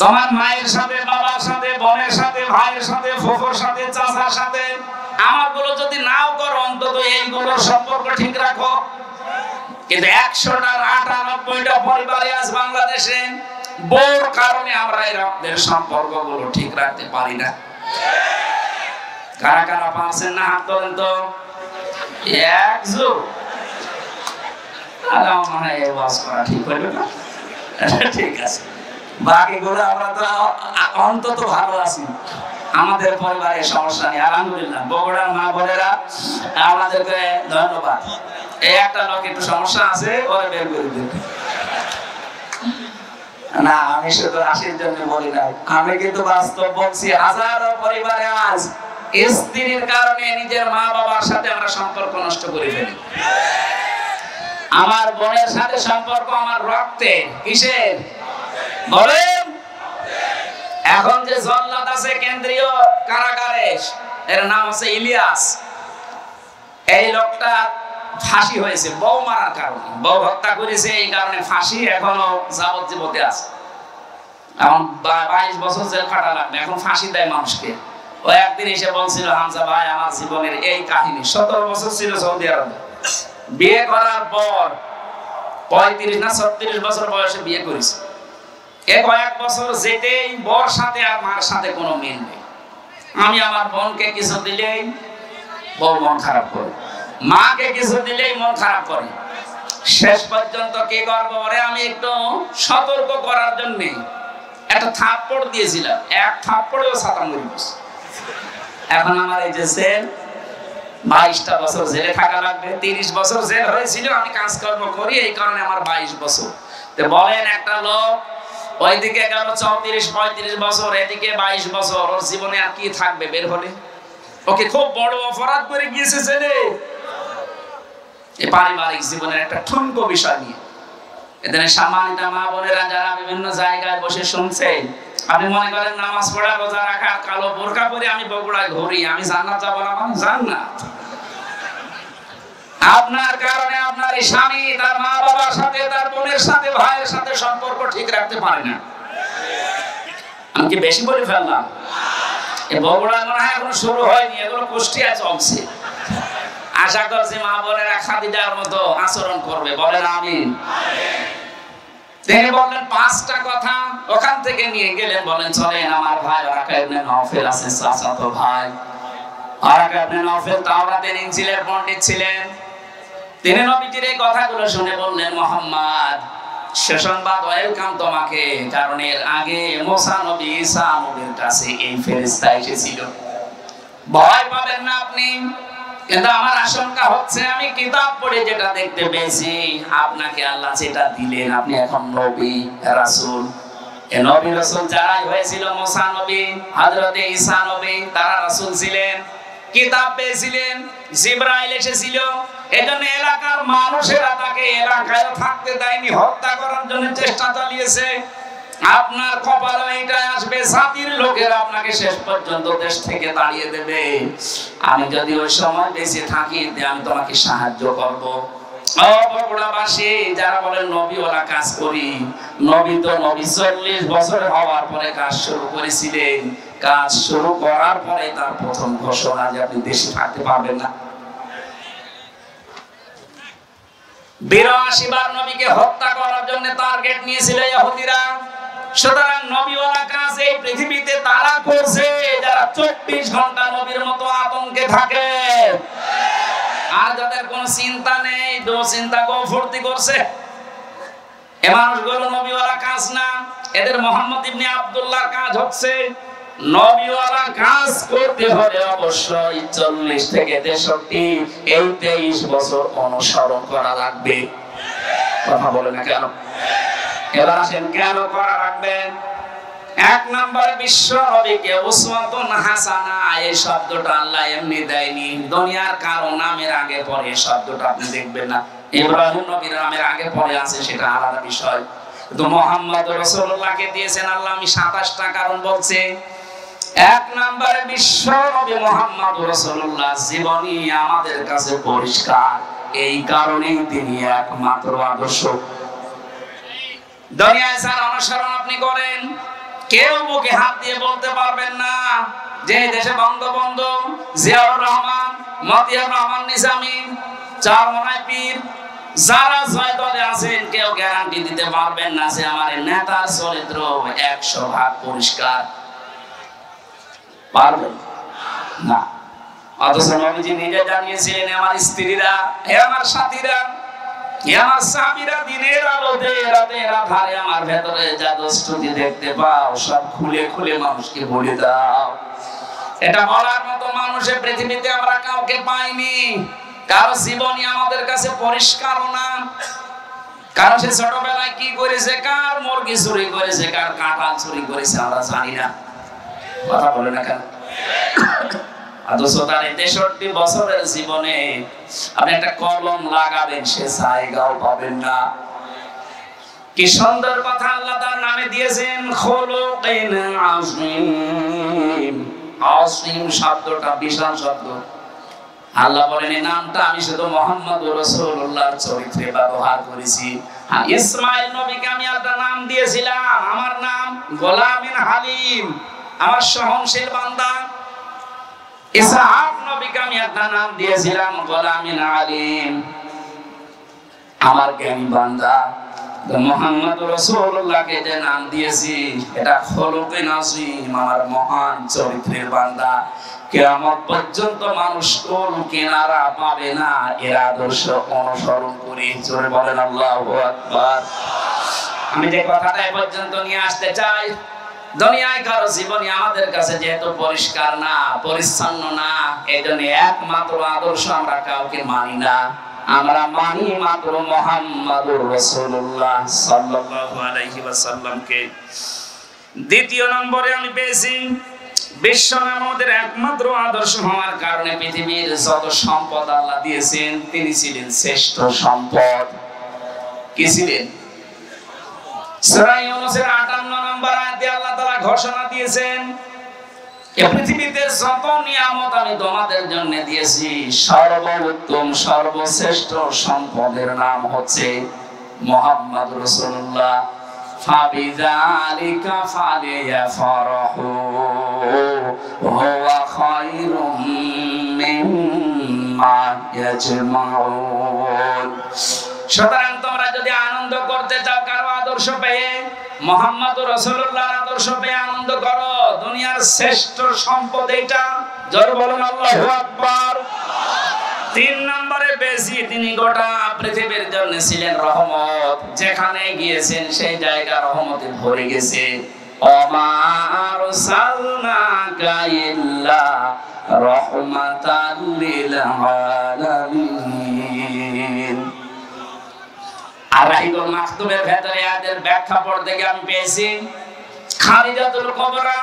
A: তোমার মায়ের সাথে, বাবার সাথে, বোনের সাথে, ভাইয়ের সাথে, ফুফুর সাথে, চাচার সাথে আমারগুলো যদি নাও করো, অন্তত এইগুলোর সম্পর্ক ঠিক রাখো। কিন্তু 100টার 98টা পরিবারে আজ বাংলাদেশে বউর কারণে আমরা এই রক্তের সম্পর্কগুলো ঠিক রাখতে পারি না। কারা কারা পারছেন না হাত তোলেন তো। একজন আমার মনে হয় এই ওয়াজ করা ঠিক হইবে না। ঠিক আছে, বাকিগুলো আমরা তো অন্তত ভালো আছি, আমাদের পরিবারে সমস্যা নেই আলহামদুলিল্লাহ। বগুড়ার মা বোনেরা আমাদেরকে ধন্যবাদ। এই একটা লোক একটু সমস্যা আছে, ওরে বের করে দিন। না, আমি শুধু হাসির জন্য বলি নাই, আমি কিন্তু বাস্তব বলছি। হাজারো পরিবারে আজ স্ত্রীর কারণে নিজের মা বাবার সাথে আমরা সম্পর্ক নষ্ট করে ফেলি। আমার বোনের সাথে সম্পর্ক আমার রক্তে, কিসের বলেন? এখন যে জল্লাদ আছে কেন্দ্রীয় কারাগারে, এর নাম আছে ইলিয়াস। এই লোকটা ফাঁসি হয়েছে বউ মারার কারণে, বউ হত্যা করেছে, এই কারণে ফাঁসি, এখনো যাবজ্জীবনে আছে। এখন 22 বছর জেল খাটা লাগবে, এখন ফাঁসি দেয় মানুষকে। ও একদিন এসে বলছিল, হামজা ভাই আমার জীবনের এই কাহিনী। 17 বছর ছিল সৌদি আরবে, বিয়ে করার পর 35 না 36 বছর বয়সে বিয়ে করেছে। কয়েক বছর যেতেই বর সাথে আর মার সাথে কোনো মিল নেই। আমি আমার বোনকে কিছু দিলেই বউ মন খারাপ করে, মাকে কিছু দিলেই মন খারাপ করে। শেষ পর্যন্ত কি করবো, আমি একটু সতর্ক করার জন্য একটা থাপ্পড় দিয়েছিলাম, এক থাপ্পড়েও 57 বছর। এখন আমার এই যে জেল, 22টা বছর জেলে থাকা লাগবে। 30 বছর জেল হয়েছিল, আমি কাজকর্ম করি, এই কারণে আমার 22 বছর। তো বলেন, একটা লোক ওইদিকে গেল 34-35 বছর, এদিকে 22 বছর, ওর জীবনে আর কি থাকবে বের হলে? ওকে খুব বড় অপরাধ করে গিয়েছে ছেলে। এই পারিবারিক জীবনের একটা ঠুনকো বিষয় নিয়ে এদের সম্মানিত মা বোনেরা যারা বিভিন্ন জায়গায় বসে শুনছেন, আপনি মনে করেন নামাজ পড়া, রোজা রাখা, কালো বোরকা পরে আমি বগুড়ায় ঘুরি, আমি জান্নাত যাবো না? মানে জান্নাত আপনার কারণে আপনার এই স্বামী তার মা বাবার সাথে, তার বোনের সাথে, ভাইয়ের সাথে সম্পর্ক ঠিক রাখতে পারে না। আমি কি বেশি বলে ফেললাম? এই বগুড়া মনে হয় এখনো শুরু হয়নি, এগুলো কুষ্টিয়া চলছে। আশা করছি মা বোনেরা খাদিজার মতো আচরণ করবে, বলেন আমিন। তিনি বললেন 5টা কথা, ওখান থেকে নিয়ে গেলেন, বলেন চলেন আমার ভাই ওয়ারাকা ইবনে নওফেল আছে, চাচাতো ভাই। ওয়ারাকা ইবনে নওফেল তাওরাতের ইনজিলের পণ্ডিত ছিলেন। তিনি নবীজির এই কথাগুলো শুনে বললেন, মুহাম্মদ সুসংবাদ, ওয়েলকাম তোমাকে, কারণ এর আগে মুসা নবী, ঈসা নবীর কাছে এই ফেরেশতা এসেছিল। ভয় পাবেন না আপনি, কিন্তু আমার আশঙ্কা হচ্ছে আমি কিতাব পড়ে যেটা দেখতে পেয়েছি, আপনাকে আল্লাহ যেটা দিলেন, আপনি এখন নবী রাসূল। এই নবী রাসূল যারাই হয়েছিল, মুসা নবী, হযরতে ঈসা নবী, তারা রাসূল ছিলেন, কিতাব পেয়েছিলেন, জিবরাইল এসেছিল। এজন্য এলাকার মানুষেরা তাকে এলাকায় থাকতে দেয়নি, হত্যা করার জন্য চেষ্টা চালিয়েছে। আপনার কপালে এটা আসবে, জাতির লোকেরা আপনাকে শেষ পর্যন্ত দেশ থেকে তাড়িয়ে দেবে। আমি যদি ওই সময় বেঁচে থাকি, আমি তোমাকে সাহায্য করব। ও বগুড়াবাসী যারা বলেন নবীওয়ালা কাজ করি, নবী তো নবী 40 বছর হওয়ার পরে কাজ শুরু করেছিলেন। কাজ শুরু করার পরে তার প্রথম ঘোষণা যে আপনি দেশে থাকতে পারবেন না। 82 বার নবীকে হত্যা করার জন্য টার্গেট নিয়েছিল ইহুদিরা। সুতরাং নবীওয়ালা কাজ এই পৃথিবীতে তারা করছে যারা 24 ঘন্টা নবীর মতো আতঙ্কে থাকে, আর যাদের কোনো চিন্তা নেই, দুশ্চিন্তা গফুর্তি করছে। এ মানুষগুলো নবীওয়ালা কাজ না, এদের মুহাম্মদ ইবনে আব্দুল্লাহর কাজ হচ্ছে। নবীওয়ালা কাজ করতে হলে অবশ্যই 40 থেকে 63 এই 23 বছর অনুসরণ করা লাগবে। কথা বলে না কেন? এবার আসেন কেন করা রাখবেন। 1 নম্বরে বিশ্ব নবীকে উসওয়াতুন হাসানা, এই শব্দটা আল্লাহ এমনি দেয়নি, দুনিয়ার কারো নামের আগে পরে শব্দটা আপনি দেখবেন না। ইব্রাহিম নবীর নামের আগে পরে আছে, সেটা আলাদা বিষয়। কিন্তু মুহাম্মদ রাসূলুল্লাহকে দিয়েছেন আল্লাহ। আমি 27টা কারণ বলছি। এক নম্বরে বিশ্ব নবী মুহাম্মদ রাসূলুল্লাহ জীবনী আমাদের কাছে পরিষ্কার, এই কারণেই তিনি একমাত্র আদর্শ। দুনিয়ায় যার অনুসরণ আপনি করেন, কেউ বুকে হাত দিয়ে বলতে পারবেন না যে দেশে বঙ্গবন্ধু, জিয়াউর রহমান, মতিয়ার রহমান নিজামী, চারমোনাই পীর, যারা জয় দলে আছেন, কেউ গ্যারান্টি দিতে পারবেন না যে আমার নেতার চরিত্র 100% পরিষ্কার। পারবেন না। অথচ নবীজি নিজে জানিয়েছিলেন, আমার স্ত্রীরা, হে আমার সাথীরা, হে আমার সাহাবীরা, দিনের আলোতে রাতের আধারে আমার ভেতরে যা দুষ্টুমি দেখতে পাও সব খুলে খুলে মানুষকে বলে দাও। এটা বলার মতো মানুষের পৃথিবীতে আমরা কাউকে পাইনি। কারো জীবনী আমাদের কাছে পরিষ্কারও না। কারণ সে ছোটবেলায় কি করেছে, কার মুরগি চুরি করেছে, কার কাঁঠাল চুরি করেছে আমরা জানি না। কথা বলে না কেন? অথচ তার 63 বছরের জীবনে আপনি একটা কলম লাগাবেন, সে জায়গাও পাবেন না। কি সুন্দর কথা আল্লাহ তার নামে দিয়েছেন, খুলুকিন আযীম। আযীম শব্দটা বিশাল শব্দ। আল্লাহ বলেন এই নামটা আমি শুধু মুহাম্মদুর রাসূলুল্লাহর চরিত্রে ব্যবহার করেছি। হ্যাঁ, ইসমাঈল নবীকে আমি একটা নাম দিয়েছিলাম, আমার নাম গোলামিন হালিম, আমার সহনশীল বান্দা। ইসহাক নবীকে আমি একটা নাম দিয়েছিলাম গোলামিন আলিম, আমার জ্ঞানী বান্দা। মুহাম্মদুর রাসূলুল্লাহকে যে নাম দিয়েছি, এটা খুলুকিন আযীম, আমার মহান চরিত্রের বান্দা। কিয়ামত পর্যন্ত মানুষ কোন কিনারা পাবে না এর আদর্শ অনুসরণ করে। জোরে বলেন আল্লাহু আকবার। আমি যে কথাটা এ পর্যন্ত নিয়ে আসতে চাই, দুনিয়ায় কারো জীবনী আমাদের কাছে যেহেতু পরিষ্কার না, পরিচ্ছন্ন না, এজন্য একমাত্র আদর্শ আমরা কাউকে মানি না। আমরা মানি মাত্র মুহাম্মদুর রাসূলুল্লাহ সাল্লাল্লাহু আলাইহি ওয়াসাল্লামকে। দ্বিতীয় নম্বরে আমি পেয়েছি বিশ্ব আমাদের একমাত্র আদর্শ হওয়ার কারণে পৃথিবীর যত সম্পদ আল্লাহ দিয়েছেন, তিনি ছিলেন শ্রেষ্ঠ সম্পদ। কি ছিলেন? সূরা ইউনূসের 58 নম্বর আয়াতে আল্লাহ তাআলা ঘোষণা দিয়েছেন, এই পৃথিবীতে যত নিয়ামত আমি তোমাদের জন্য দিয়েছি, সর্বোত্তম সর্বশ্রেষ্ঠ সম্পদের নাম হচ্ছে মুহাম্মদুর রাসূলুল্লাহ। ফাবিযালিকা ফালিয়াফরাহু হুয়া খায়রুম মিম্মা ইয়াজমাউন। সুতরাং তোমরা যদি আনন্দ করতে চাও কারো আদর্শ পেয়ে, মুহাম্মদুর রাসূলুল্লাহর আদর্শ পেয়ে আনন্দ করো। দুনিয়ার শ্রেষ্ঠ সম্পদ এটা। জোরে বলুন আল্লাহু আকবার। 3 নম্বরে বেশি তিনি গোটা পৃথিবীর জন্য ছিলেন রহমত। যেখানে গিয়েছেন সেই জায়গা রহমতে ভরে গেছে। ওমা আরসালনাকা ইল্লা রাহমাতাল লিল আলামিন। আর রাহিবুল মাকতুবের ভেতরে আয়াতের ব্যাখ্যা পড়তে গিয়ে আমি পেয়েছি, খাদিজাতুল কুবরা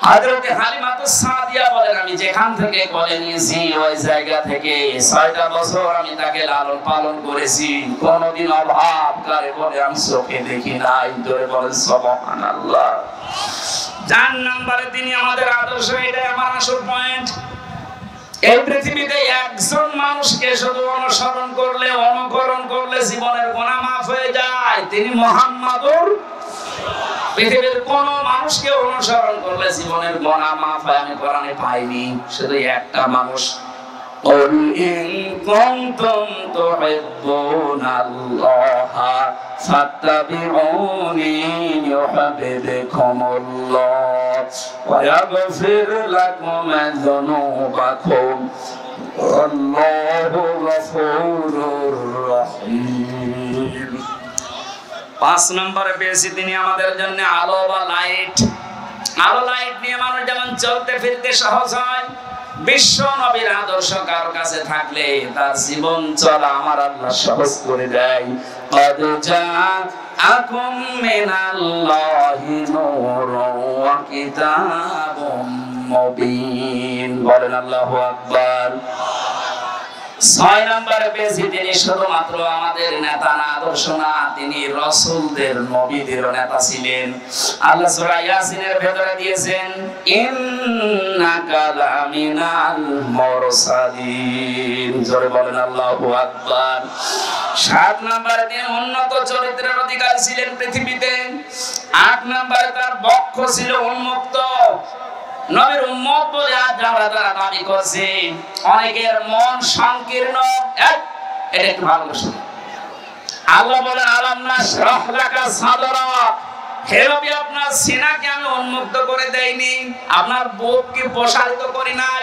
A: হযরতে হালিমাতুস সাদিয়া বলেন, আমি যেখান থেকে কোলে নিয়েছি ওই জায়গা থেকে 6টা বছর আমি তাকে লালন পালন করেছি, কোনদিন অভাব কারে বলে আমি চোখে দেখি নাই। ধরে বলেন সুবহানাল্লাহ। 4 নম্বরে তিনি আমাদের আদর্শ, এটাই আমার আসল পয়েন্ট। এই পৃথিবীতে একজন মানুষকে শুধু অনুসরণ করলে, অনুকরণ করলে জীবনের গুনাহ মাফ হয়ে যায়, তিনি মুহাম্মদুর। পৃথিবীর কোন মানুষকে অনুসরণ করলে জীবনের গুনাহ মাফ হয় আমি কোরআনে পাইনি, শুধু একটা মানুষ। قل إن كنتم تحبون الله فاتبعوني يحببكم الله ويغفر لكم ذنوبكم والله غفور رحيم। 5 নম্বরে পেয়েছি তিনি আমাদের জন্য আলো বা লাইট। আলো লাইট নিয়ে মানুষ যেমন চলতে ফিরতে সহজ হয়, বিশ্ব নবীর আদর্শ কারো কাছে থাকলে তার জীবন চলা আমার আল্লাহ সহজ করে দেয়। قد جاءكم من الله نور وكتاب مبين। বলেন আল্লাহু আকবার। ছয় নম্বরে পেয়েছি তিনি শুধুমাত্র আমাদের নেতা না, আদর্শ না, তিনি রাসূলদের নবীদের নেতা ছিলেন। আল্লাহ সূরা ইয়াসিনের ভেতরে দিয়েছেন ইন্নাকা লামিনাল মুরসালিন। জোরে বলেন আল্লাহু আকবার। সাত নম্বরে তিনি উন্নত চরিত্রের অধিকারী ছিলেন পৃথিবীতে। আট নম্বরে তার বক্ষ ছিল উন্মুক্ত। নবীর উম্মত বলে আজ আমরা তারা দাবি করছি, অনেকের মন সংকীর্ণ। এটা একটু ভালো করে শুনুন। আল্লাহ বলেন আলাম নাশরাহ লাকা সাদরাক, হে নবী আপনার সিনাকে আমি উন্মুক্ত করে দেইনি, আপনার বুককে প্রসারিত করি নাই।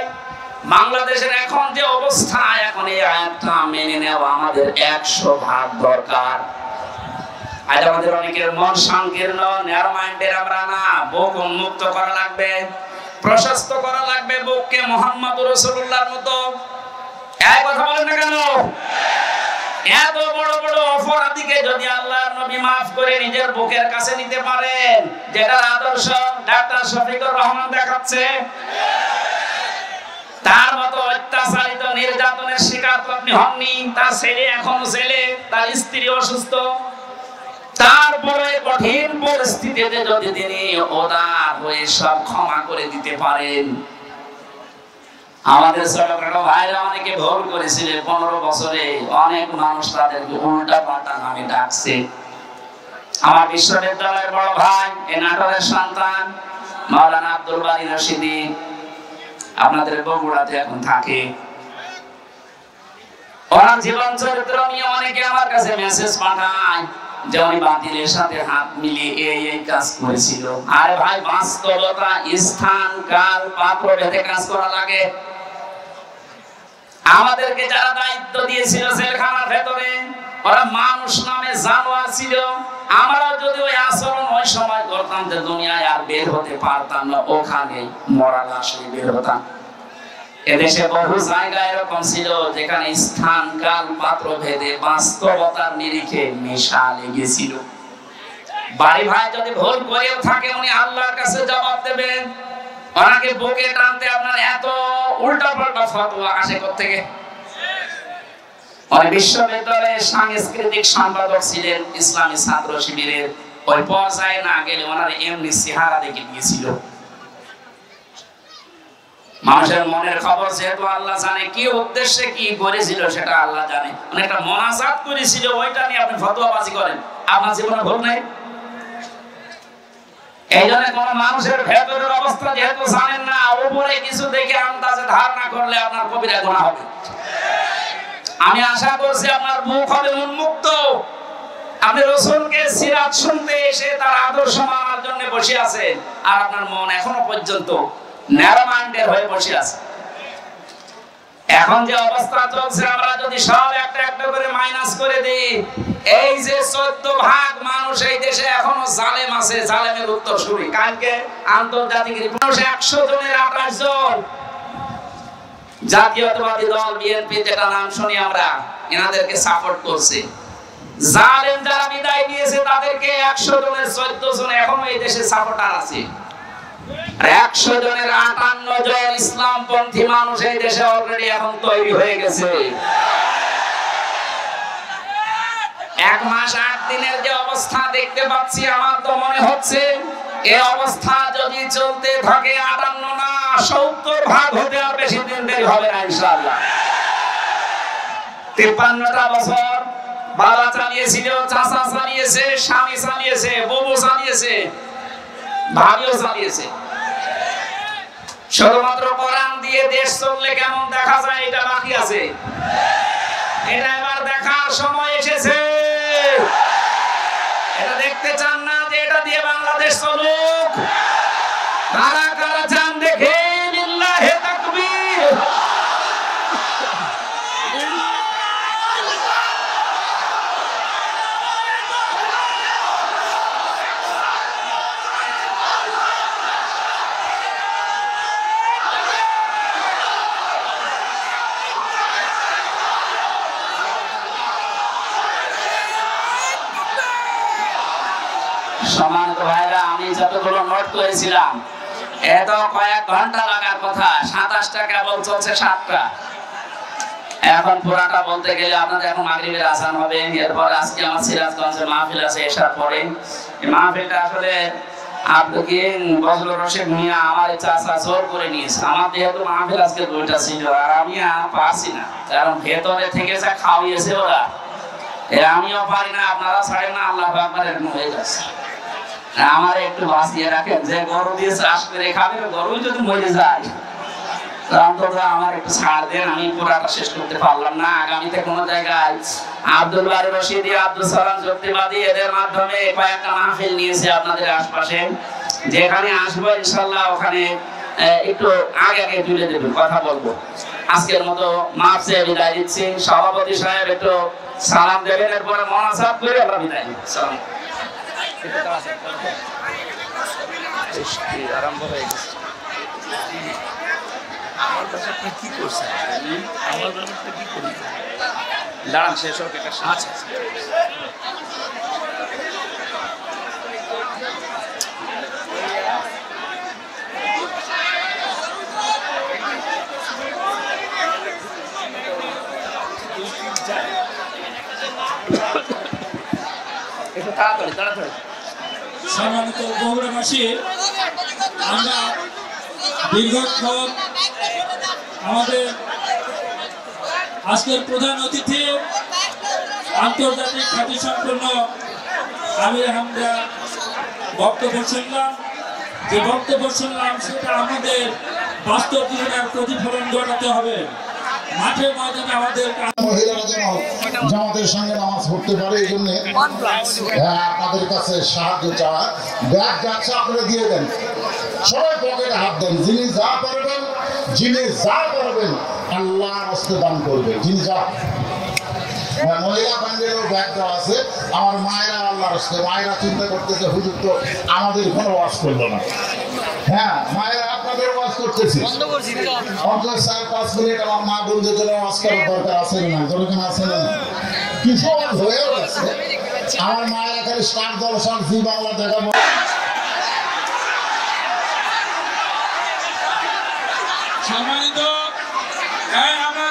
A: বাংলাদেশের এখন যে অবস্থা, এখন এই আয়াতটা মেনে নেওয়া আমাদের 100 দরকার। আজ আমাদের অনেকের মন সংকীর্ণ, ন্যারো মাইন্ডের আমরা না, বুক উন্মুক্ত করা লাগবে, প্রশস্ত করা লাগবে বুককে মুহাম্মদুর রাসূলুল্লাহর মতো। এই কথা বলেন না কেন? এত বড় বড় অপরাধীকে যদি আল্লাহর নবী maaf করে নিজের বুকের কাছে নিতে পারেন, যেটা আদর্শ ডাক্তার শফিকুর রহমান দেখাচ্ছে, তার মতো অত্যাচারিত নির্যাতনের শিকার তো আপনি হননি। তার ছেলে এখনো ছেলে, তার স্ত্রী অসুস্থ, তারপরে কঠিন পরিস্থিতিতে যদি তিনি উদার হয়ে সব ক্ষমা করে দিতে পারেন। আমাদের ছোটখাটো ভাইরা অনেকে ভুল করেছিল, 15 বছরে অনেক মানুষ তাদেরকে উল্টা পাল্টা নামে ডাকছে। আমার বিশ্ববিদ্যালয়ের বড় ভাই, এই নাটোরের সন্তান মাওলানা আব্দুল বারী রশিদি, আপনাদের বগুড়াতে এখন থাকে। ওনার জীবন চরিত্র নিয়ে অনেকে আমার কাছে মেসেজ পাঠায় যে উনি বাতিলের সাথে হাত মিলিয়ে এই কাজ করেছিল। আরে ভাই, বাস্তবতা, স্থান, কাল, পাত্র ভেদে কাজ করা লাগে। আমাদেরকে যারা দায়িত্ব দিয়েছিল জেলখানার ভেতরে, ওরা মানুষ নামে জানোয়ার ছিল। আমরা যদি ওই আচরণ ওই সময় করতাম, যে দুনিয়ায় আর বের হতে পারতাম না, ওখানে মরা লাশে বের হতাম। এদেশে বহু জায়গা এরকম ছিল যেখানে স্থান, কাল, পাত্র ভেদে বাস্তবতার নিরিখে নেশা লেগেছিল। বাড়ি ভাই যদি ভুল করেও থাকে, উনি আল্লাহর কাছে জবাব দেবেন। ওনাকে বুকে টানতে আপনার এত উল্টা পাল্টা ফতোয়া আসে কোত্থেকে? উনি বিশ্ববিদ্যালয়ের সাংস্কৃতিক সম্পাদক ছিলেন ইসলামী ছাত্র শিবিরের। ওই পর্যায়ে না গেলে ওনার এমনি চেহারা দেখে দিয়েছিল। মানুষের মনের খবর যেহেতু আল্লাহ জানে, কি উদ্দেশ্যে কি করেছিল সেটা আল্লাহ জানে। একটা মোনাজাত করেছিল, ওইটা নিয়ে আপনি ফতোয়াবাজি করেন, আপনার জীবনে ভুল নেই। এই জন্য কোন মানুষের ভেতরের অবস্থা যেহেতু জানেন না, উপরে কিছু দেখে আন্দাজে ধারণা করলে আপনার কবিরা গুনাহ হবে। আমি আশা করছি আপনার মুখ হবে উন্মুক্ত। আপনি রাসূলকে সিরাত শুনতে এসে তার আদর্শ মানার জন্য বসে আছেন, আর আপনার মন এখনো পর্যন্ত ন্যারো মাইন্ডের হয়ে বসে আছে। এখন যে অবস্থা চলছে, আমরা যদি সব একটা একটা করে মাইনাস করে দিই, এই যে 14 মানুষ এই দেশে এখনো জালেম আছে, জালেমের উত্তর শুনি। কালকে আন্তর্জাতিক রিপোর্টে 100 জনের 28 জন জাতীয়তাবাদী দল বিএনপি, যেটা নাম শুনি আমরা, এনাদেরকে সাপোর্ট করছে। জালেম যারা বিদায় নিয়েছে তাদেরকে 100 জনের 14 জন এখনো এই দেশে সাপোর্টার আছে। 100 জনের 58 জন ইসলামপন্থী মানুষ এই দেশে অলরেডি এখন তৈরি হয়ে গেছে। 1 মাস 8 দিনের যে অবস্থা দেখতে পাচ্ছি, আমার তো মনে হচ্ছে এই অবস্থা যদি চলতে থাকে 58 না 70 হতে আর বেশি দিন দেরি হবে না ইনশাআল্লাহ। 53টা বছর বাবা চালিয়েছিল, চাচা চালিয়েছে, স্বামী চালিয়েছে, বউ চালিয়েছে, ভাবিও চালিয়েছে। শুধুমাত্র কোরআন দিয়ে দেশ চললে কেমন দেখা যায় এটা বাকি আছে। এটা এবার দেখার সময় এসেছে। এটা দেখতে চান না যে এটা দিয়ে বাংলাদেশ চলুক? কারা কারা চান দেখে? লিল্লাহি তাকবীর। সম্মানিত ভাইরা, আমি যতগুলো নোট করেছিলাম, এত কয়েক ঘন্টা লাগার কথা, 27টা কেবল চলছে 7টা। এখন পুরাটা বলতে গেলে আপনাদের এখন মাগরিবের আজান হবে, এরপর আজকে আমার সিরাজগঞ্জে মাহফিল আছে এশার পরে। এই মাহফিলটা আসলে আপনাকে বজলুর রশিদ মিয়া আমার চাচা জোর করে নিয়েছে। আমার যেহেতু মাহফিল আজকে 2টা ছিল আর আমি পারছি না, কারণ ভেতরে থেকে যা খাওয়িয়েছে ওরা, আমিও পারি না, আপনারা ছাড়েন না, আল্লাহ আকবার এরকম হয়ে যাচ্ছে। আমার একটু বাঁচিয়ে রাখেন, যে গরু দিয়ে চাষ করে খাবে গরু যদি মরে যায় অন্তত আমার একটু ছাড় দেন, আমি পুরাটা শেষ করতে পারলাম না। আগামীতে কোনো জায়গায় আব্দুল বারী রশিদি, আব্দুল সালাম যুক্তিবাদী এদের মাধ্যমে কয়েকটা মাহফিল নিয়েছে আপনাদের আশপাশে, যেখানে আসবো ইনশাল্লাহ ওখানে একটু আগে আগে তুলে দেবেন, কথা বলবো। আজকের মতো মাফ চেয়ে বিদায় দিচ্ছি। সভাপতি সাহেব একটু সালাম দেবেন, এরপরে মোনাজাত করে আমরা বিদায় নিচ্ছি। সালাম আরম্ভ হয়ে গেছে। আমার ব্যাপারটা কি করছেন? আমার ব্যাপারটা কি করি? দাঁড়ান শেষ হোক একটা। আচ্ছা একটু তাড়াতাড়ি তাড়াতাড়ি।
B: সম্মানিত বগুড়াবাসী, আমরা দীর্ঘক্ষণ আমাদের আজকের প্রধান অতিথি আন্তর্জাতিক খ্যাতিসম্পন্ন আমির হামজা বক্তব্য শুনলাম। যে বক্তব্য শুনলাম সেটা আমাদের বাস্তব জীবনের প্রতিফলন ঘটাতে হবে। মাঠে ময়দানে আমাদের
C: মহিলারা যেন জামাতের সঙ্গে নামাজ পড়তে পারে, এই জন্য আপনাদের কাছে সাহায্য চাওয়া। ব্যাগ যাচ্ছে আপনারা দিয়ে দেন, সবাই পকেটে হাত দেন। যিনি যা পারবেন, যিনি যা পারবেন আল্লাহর হস্তে দান করবে। যিনি যা মহিলা ব্যান্ডেরও ব্যাগ দেওয়া আছে। আমার মায়েরা আল্লাহর হস্তে, মায়েরা চিন্তা করতেছে হুজুর তো আমাদের কোনো ওয়াজ করলো না। হ্যাঁ মায়েরা আপনাদের ওয়াজ করতেছি, অন্তত 4-5 মিনিট আমার মা বোনদের জন্য ওয়াজ করার দরকার আছে না? যখন আছে না কিছু ওয়াজ হয়েও গেছে। আমার মায়েরা খালি স্টার দর্শন জি বাংলা দেখাবো।
B: সম্মানিত আমরা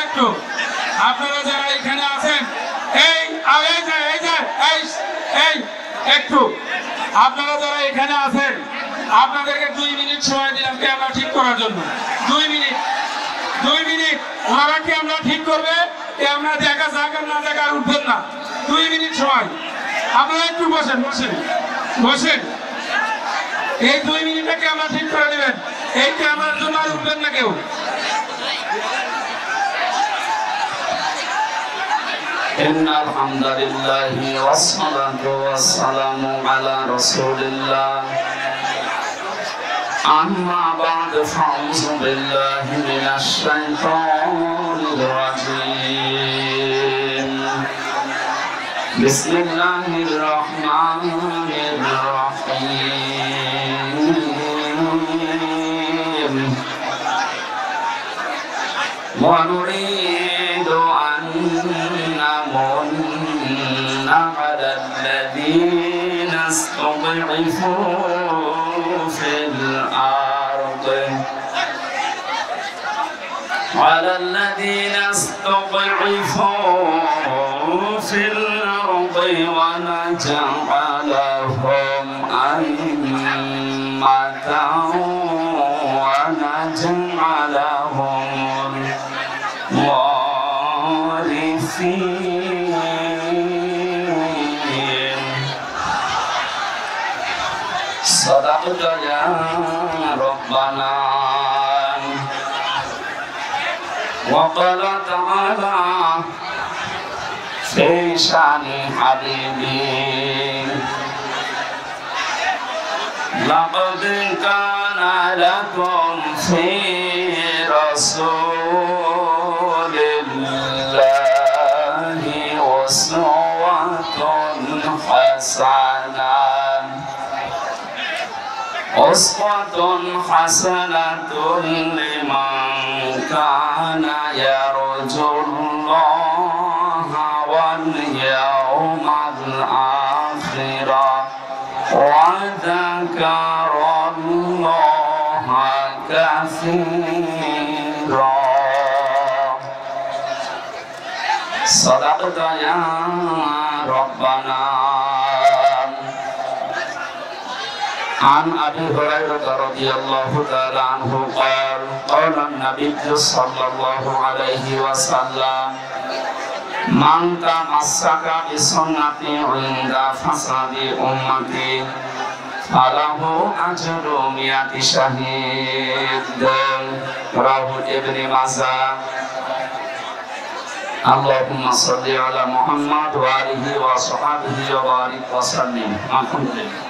B: একটু আপনারা যারা এখানে আছেন, একটু আপনারা যারা এখানে আছেন আপনাদেরকে 2 মিনিট সময় দিলাম ক্যামেরা ঠিক করার জন্য। 2 মিনিট ওনারা ক্যামেরা ঠিক করবে, ক্যামেরা দেখা যাক আর না দেখা আর উঠবেন না। 2 মিনিট সময়, আপনারা একটু বসেন। এই 2 মিনিটে ক্যামেরা ঠিক করে দেবেন, এই ক্যামেরার জন্য আর উঠবেন না কেউ।
A: إن الحمد لله والصلاة والسلام على رسول الله أما بعد فأعوذ بالله من الشيطان الرجيم بسم الله الرحمن الرحيم ونريد أن نمن على الذين استضعفوا في الأرض ونجعلهم أئمة ونجعلهم الوارثين صدقت يا ربنا وقال تعالى في شان حبيبي لقد كان لكم في رسول الله أسوة حسنة لمن كان يرجو الله واليوم الآخر وذكر الله كثيرا সাদাকতা ইয়া রাব্বানা। عن أبي هريرة رضي الله تعالى عنه قال قال النبي صلى الله عليه وسلم من تمسك بسنتي عند فساد أمتي فله أجر 100 شهيد. رواه ابن ماجه. اللهم صل على محمد وآله وصحبه وبارك وسلم. الحمد لله.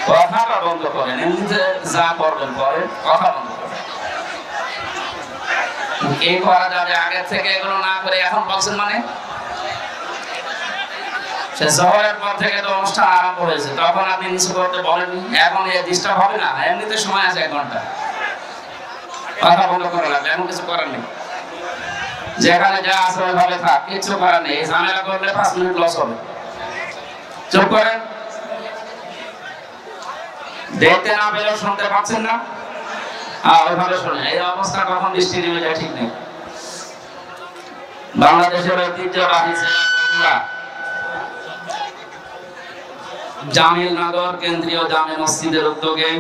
A: কথাটা বন্ধ করেন, এমনিতে যা করবেন পরে কথা বন্ধ করেন। এই করা যাবে আগে থেকে, এগুলো না করে এখন বলছেন মানে সে জোহরের পর থেকে তো অনুষ্ঠান আরম্ভ হয়েছে, তখন আপনি নিচু করতে বলেননি, এখন এই ডিস্টার্ব হবে না? এমনিতে সময় আছে 1 ঘন্টা। কথা বন্ধ করা লাগবে, এমন কিছু করার নেই। যেখানে যা আছে ওইভাবে থাক, কিছু করার নেই। ঝামেলা করলে 5 মিনিট লস হবে। চুপ করেন। দেখতে না পেলেও শুনতে পাচ্ছেন না? ওইভাবে শোনেন। এই অবস্থা কখন বৃষ্টি নেমে যায় ঠিক নেই। বাংলাদেশের ঐতিহ্যবাহী জামিলনগর কেন্দ্রীয় জামে মসজিদের উদ্যোগে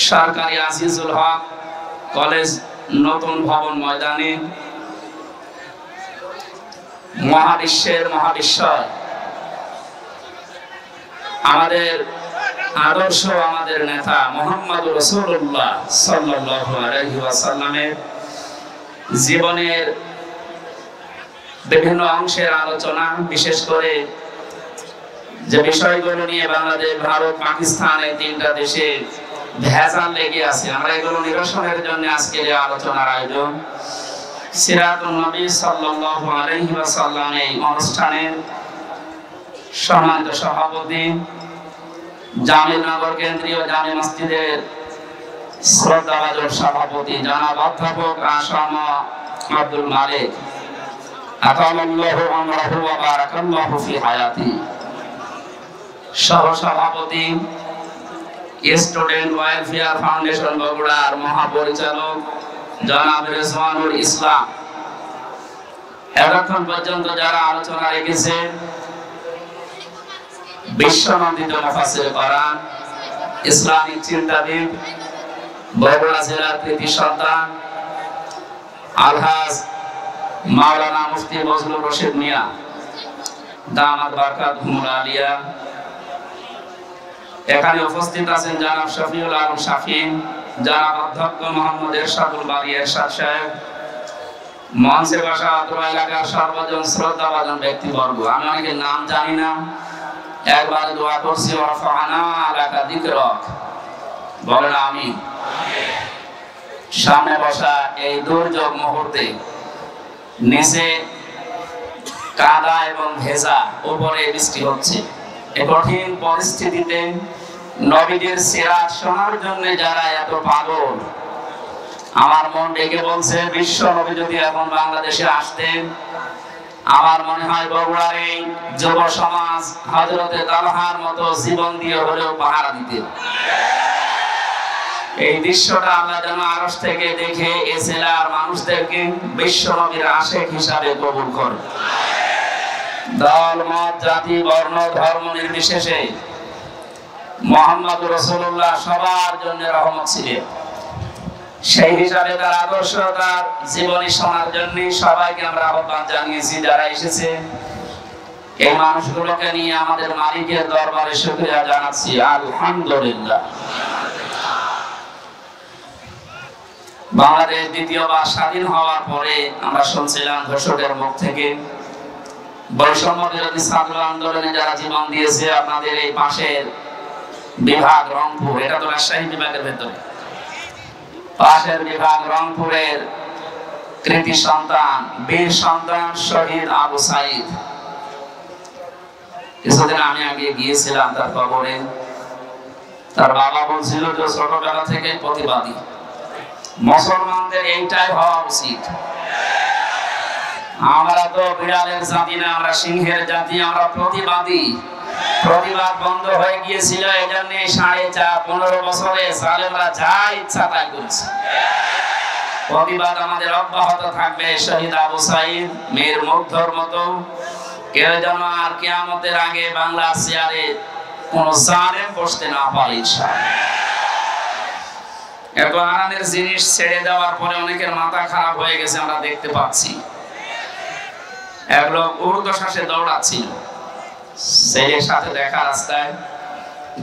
A: সরকারি আজিজুল হক কলেজ নতুন ভবন ময়দানে মহাবিশ্বের মহাবিশ্বর আমাদের আদর্শ, আমাদের নেতা মুহাম্মদুর রাসূলুল্লাহ সাল্লাল্লাহু আলাইহি ওয়াসাল্লামের জীবনের বিভিন্ন অংশের আলোচনা, বিশেষ করে যে বিষয়গুলো নিয়ে বাংলাদেশ, ভারত, পাকিস্তান এই 3টা দেশে ভেজাল লেগে আছে, আমরা এগুলো নিরসনের জন্য আজকে এই আলোচনার আয়োজন। সিরাতুন নবী সাল্লাল্লাহু আলাইহি ওয়াসাল্লাম এই অনুষ্ঠানের সম্মানিত সভাপতি, জামিলনগর কেন্দ্রীয় জামে মসজিদের শ্রদ্ধাভাজন সভাপতি জনাব অধ্যাপক আসাম আব্দুল মালিক আতালাল্লাহু আমরাহু ওয়া বারাকাল্লাহু ফি হায়াতি, সহ-সভাপতি স্টুডেন্ট ওয়েলফেয়ার ফাউন্ডেশন বগুড়ার মহাপরিচালক জনাব রেজওয়ানুল ইসলাম। এতক্ষণ পর্যন্ত যারা আলোচনা রেখেছে বিশ্বনন্দিত মুফাসসির কোরআন, ইসলামিক চিন্তাবিদ, বগুড়া জেলার কৃতি সন্তান আলহাজ মাওলানা মুফতি বজলুর রশিদ মিয়া দামাত বারকাতুহুল আলিয়া। এখানে উপস্থিত আছেন জনাব শফিউল আলম শাফি, জনাব অধ্যক্ষ মোহাম্মদ এরশাদুল বারী এরশাদ সাহেব, মঞ্চে বসা অত্র এলাকার সর্বজন শ্রদ্ধাভাজন ব্যক্তিবর্গ। আমি অনেকের নাম জানি না, একবার দোয়া করছি ওয়ারফানা আলাকা যিকরাক, বলেন আমিন। সামনে বসা এই দুর্যোগ মুহূর্তে নিচে কাদা এবং ভেজা, উপরে বৃষ্টি হচ্ছে, এই কঠিন পরিস্থিতিতে নবীদের সিরাত শোনার জন্য যারা এত পাগল, আমার মন ডেকে বলছে বিশ্ব নবী যদি এখন বাংলাদেশে আসতেন, আমার মনে হয় বগুড়ার এই যুব সমাজ হযরতে তালহার মতো জীবন দিয়ে হলেও পাহারা দিতেন। এই দৃশ্যটা আমরা যেন আরশ থেকে দেখে এই জেলার মানুষদেরকে বিশ্ব নবীর আশিক হিসাবে কবুল করে। দল, মত, জাতি, বর্ণ, ধর্ম নির্বিশেষে মুহাম্মদুর রাসূলুল্লাহ সবার জন্য রহমত ছিলেন। সেই হিসাবে তার আদর্শ, তার জীবনী শোনার জন্য সবাইকে আমরা আহ্বান জানিয়েছি। যারা এসেছে এই মানুষগুলোকে নিয়ে আমাদের মালিকের দরবারে শুকরিয়া জানাচ্ছি, আলহামদুলিল্লাহ। বাংলাদেশ দ্বিতীয়বার স্বাধীন হওয়ার পরে আমরা শুনছিলাম ঘোষকের মুখ থেকে বৈষম্য বিরোধী ছাত্র আন্দোলনে যারা জীবন দিয়েছে, আপনাদের এই পাশের বিভাগ রংপুর, এটা তো রাজশাহী বিভাগের ভেতরে, পাশের বিভাগ রংপুরের কৃতি সন্তান, বীর সন্তান শহীদ আবু সাইদ। কিছুদিন আমি আগে গিয়েছিলাম তার কবরে। তার বাবা বলছিল যে ছোটবেলা থেকে প্রতিবাদী, মুসলমানদের এইটাই হওয়া উচিত। আমরা তো বিড়ালের জাতি না, আমরা সিংহের জাতি, আমরা প্রতিবাদী। প্রতিবাদ বন্ধ হয়ে গিয়েছিল, এই জন্য 15 বছরে জালেমরা যা ইচ্ছা তাই করেছে। প্রতিবাদ আমাদের অব্যাহত থাকবে। শহীদ আবু সাঈদ মীর মুগ্ধর মতো কেউ যেন আর কিয়ামতের আগে বাংলার চেয়ারে কোন জালেম বসতে না পারে ইনশাআল্লাহ। এত আরামের জিনিস ছেড়ে দেওয়ার পরে অনেকের মাথা খারাপ হয়ে গেছে, আমরা দেখতে পাচ্ছি। এক লোক ঊর্ধ্বশ্বাসে দৌড়াচ্ছিল, ছেলের সাথে দেখা রাস্তায়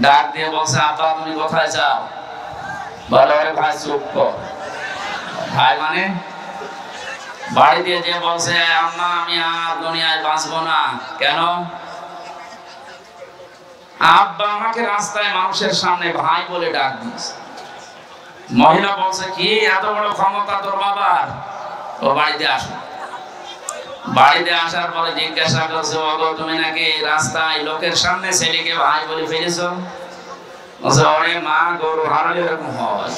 A: ডাক দিয়ে বলছে, আব্বা তুমি কোথায় যাও? বলে, ওরে ভাই চুপ কর। ভাই মানে বাড়ি দিয়ে যে বলছে, আম্মা আমি আর দুনিয়ায় বাঁচবো না। কেন? আব্বা আমাকে রাস্তায় মানুষের সামনে ভাই বলে ডাক দিয়েছে। মহিলা বলছে, কি এত বড় ক্ষমতা তোর বাবার? ও বাড়িতে আসো। বাড়িতে আসার পরে জিজ্ঞাসা করছে, ওগো তুমি নাকি রাস্তায় লোকের সামনে ছেলেকে ভাই বলে ফেলেছো? বলছে, ওরে মা, গরু হারালে এরকম হয়।